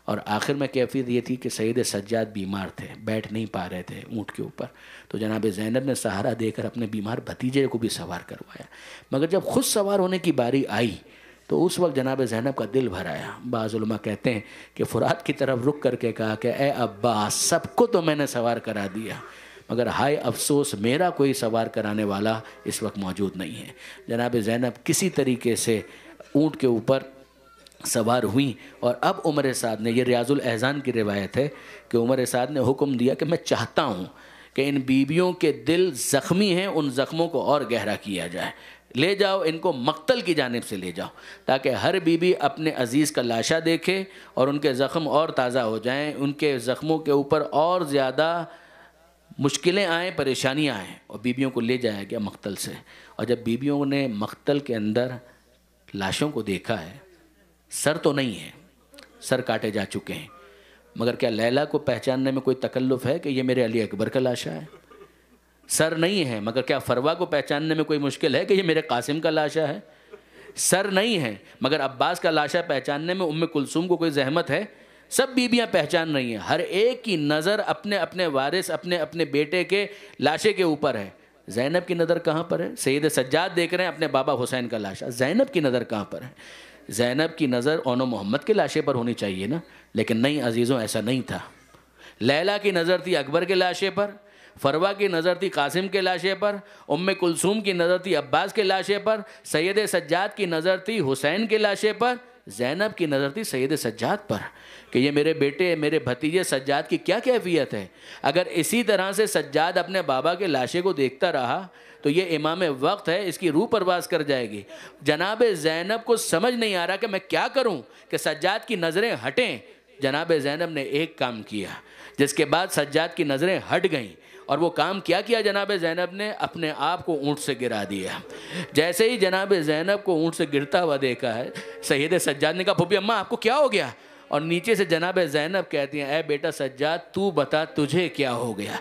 اور آخر میں کیفیت یہ تھی کہ سید سجاد بیمار تھے، بیٹھ نہیں پا رہے تھے اونٹ کے اوپر، تو جناب زینب نے سہارا دے کر اپنے بیمار بھتیجے کو بھی سوار کروایا۔ مگر جب خود سوار ہونے کی باری آئی تو اس وقت جناب زینب کا دل بھر آیا۔ بعض علماء کہتے ہیں کہ فرات کی طرف رک کر کے کہا کہ اے عباس، سب کو تو میں نے سوار کرا دیا مگر ہائے افسوس میرا کوئی سوار کرانے والا اس وقت موجود نہیں ہے۔ جناب زینب کسی طریقے سے اونٹ کے اوپر سوار ہوئیں، اور اب عمر سعد نے، یہ ریاض الاحزان کی روایت ہے کہ عمر سعد نے حکم دیا کہ میں چاہتا ہوں کہ ان بیویوں کے دل زخمی ہیں، ان زخموں کو اور گہرا کیا جائے، لے جاؤ ان کو مقتل کی جانب سے لے جاؤ، تاکہ ہر بیوی اپنے عزیز کا لاشا دیکھے اور ان کے زخم اور تازہ ہو جائیں، ان کے زخموں کے اوپر اور زیادہ مشکلیں آئیں، پریشانیاں آئیں، اور بیویوں کو لے جایا گیا مقتل سے۔ اور جب بیویوں نے مقتل کے اندر لاشوں کو دیکھا ہے، سر تو نہیں ہے، سر کاٹے جا چکے ہیں، مگر کیا لیلا کو پہچاننے میں کوئی تکلف ہے کہ یہ میرے علی اکبر کا لاشا ہے؟ سر نہیں ہے، مگر کیا فروا کو پہچاننے میں کوئی مشکل ہے کہ یہ میرے قاسم کا لاشا ہے؟ سر نہیں ہے، مگر عباس کا لاشا پہچاننے میں ام کلثوم کو کوئی زحمت ہے؟ سب بیویاں پہچان رہی ہیں، ہر ایک کی نظر اپنے اپنے وارث، اپنے اپنے بیٹے کے لاشے کے اوپر ہے۔ زینب کی نظر کہاں پر ہے؟ سید سجاد دیکھ رہے ہیں اپنے بابا حسین کا لاشا، زینب کی نظر کہاں پر ہے؟ زینب کی نظر اون و محمد کے لاشے پر ہونی چاہیے نا، لیکن نہیں عزیزوں، ایسا نہیں تھا۔ لیلا کی نظر تھی اکبر کے لاشے پر، فروا کی نظر تھی قاسم کے لاشے پر، ام کلثوم کی نظر تھی عباس کے لاشے پر، سید سجاد کی نظر تھی حسین کے لاشے پر، زینب کی نظر تھی سید سجاد پر کہ یہ میرے بیٹے، میرے بھتیجے سجاد کی کیا کیفیت ہے۔ اگر اسی طرح سے سجاد اپنے بابا کے لاشے کو دیکھتا رہا تو یہ امام وقت ہے، اس کی روح پرواز کر جائے گی۔ جناب زینب کو سمجھ نہیں آ رہا کہ میں کیا کروں کہ سجاد کی نظریں ہٹیں۔ جناب زینب نے ایک کام کیا جس کے بعد سجاد کی نظریں ہٹ گئیں، اور وہ کام کیا کیا جناب زینب نے؟ اپنے آپ کو اونٹ سے گرا دیا۔ جیسے ہی جناب زینب کو اونٹ سے گرتا ہوا دیکھا ہے، سید سجاد نے کہا پھوپھی اماں آپ کو کیا ہو گیا؟ اور نیچے سے جناب زینب کہتی ہیں اے بیٹا سجاد تو بتا تجھے کیا ہو گیا؟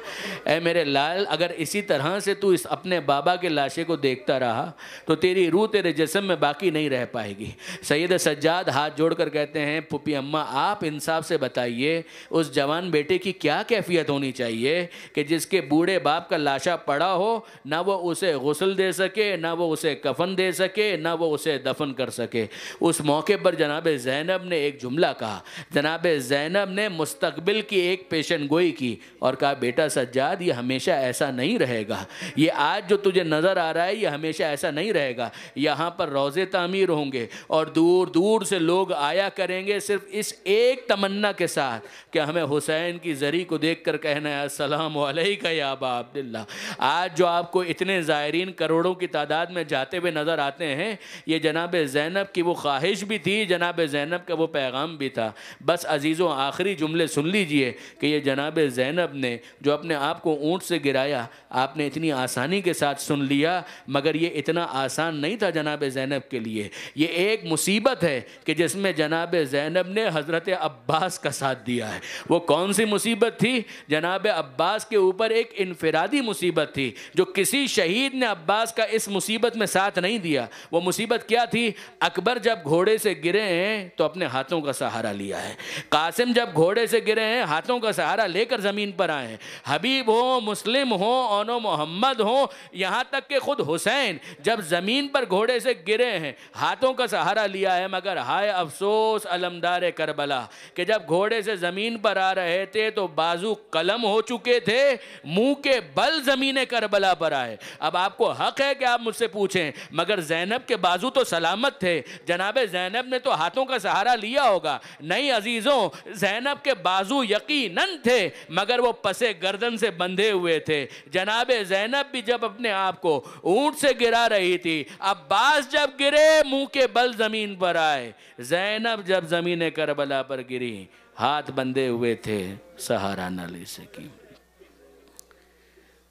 اے میرے لال اگر اسی طرح سے تو اس اپنے بابا کے لاشے کو دیکھتا رہا تو تیری روح تیرے جسم میں باقی نہیں رہ پائے گی۔ سید سجاد ہاتھ جوڑ کر کہتے ہیں پھوپھی اماں آپ انصاف سے بتائیے اس جوان بیٹے کی کیا کیفیت ہونی چاہیے کہ جس کے بوڑھے باپ کا لاشا پڑا ہو، نہ وہ اسے غسل دے سکے، نہ وہ اسے کفن دے سکے، نہ وہ اسے دفن کر سکے۔ اس موقع پر جناب زینب نے ایک جملہ کہا، جناب زینب نے مستقبل کی ایک پیشن گوئی کی اور کہا بیٹا سجاد یہ ہمیشہ ایسا نہیں رہے گا، یہ آج جو تجھے نظر آ رہا ہے یہ ہمیشہ ایسا نہیں رہے گا، یہاں پر روضے تعمیر ہوں گے اور دور دور سے لوگ آیا کریں گے صرف اس ایک تمنا کے ساتھ کہ ہمیں حسین کی زری کو دیکھ کر کہنا ہے السلام علیکہ یا ابا عبداللہ۔ آج جو آپ کو اتنے زائرین کروڑوں کی تعداد میں جاتے ہوئے نظر آتے ہیں، یہ جناب زینب کی وہ خواہش بھی تھی، جناب زینب کا وہ پیغام بھی تھا۔ بس عزیزوں آخری جملے سن لیجئے کہ یہ جناب زینب نے جو اپنے آپ کو اونٹ سے گرایا، آپ نے اتنی آسانی کے ساتھ سن لیا، مگر یہ اتنا آسان نہیں تھا جناب زینب کے لیے۔ یہ ایک مصیبت ہے کہ جس میں جناب زینب نے حضرت عباس کا ساتھ دیا ہے۔ وہ کون سی مصیبت تھی؟ جناب عباس کے اوپر ایک انفرادی مصیبت تھی جو کسی شہید نے عباس کا اس مصیبت میں ساتھ نہیں دیا۔ وہ مصیبت کیا تھی؟ اکبر جب گھوڑے سے گرے ہیں تو اپنے ہاتھوں کا سہارا لیا ہے، قاسم جب گھوڑے سے گرے ہیں ہاتھوں کا سہارا لے کر زمین پر آئے ہیں، حبیب ہو، مسلم ہو، اون و محمد ہو، یہاں تک کہ خود حسین جب زمین پر گھوڑے سے گرے ہیں ہاتھوں کا سہارا لیا ہے۔ مگر ہائے افسوس علمدار کربلا کہ جب گھوڑے سے زمین پر آ رہے تھے تو بازو قلم ہو چکے تھے، منہ کے بل زمین کربلا پر آئے۔ اب آپ کو حق ہے کہ آپ مجھ سے پوچھیں مگر زینب کے بازو تو سلامت تھے، جناب زینب نے تو ہاتھوں کا سہارا لیا ہوگا۔ نہیں عزیزوں، زینب کے بازو یقیناً تھے مگر وہ پسے گردن سے بندھے ہوئے تھے۔ جناب زینب بھی جب اپنے آپ کو اونٹ سے گرا رہی تھی، عباس جب گرے منہ کے بل زمین پر آئے، زینب جب زمین کربلا پر گری ہاتھ بندھے ہوئے تھے، سہارا نہ لے سکی۔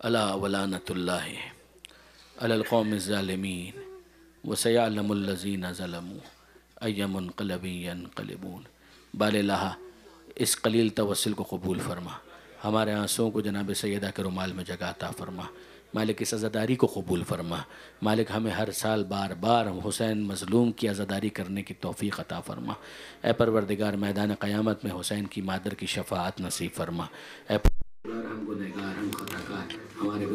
الا ولعنۃ اللہ علی القوم الظالمین وسیعلم الذین ظلموا ای منقلب ینقلبون۔ بال الہ اس قلیل توسل کو قبول فرما، ہمارے آنسوں کو جناب سیدہ کے رومال میں جگہ عطا فرما، مالک اس عزاداری کو قبول فرما، مالک ہمیں ہر سال بار بار حسین مظلوم کی عزاداری کرنے کی توفیق عطا فرما۔ اے پروردگار میدان قیامت میں حسین کی مادر کی شفاعت نصیب فرما۔ اے پروردگار ہم گنہگار، ہم خطاکار، ہمارے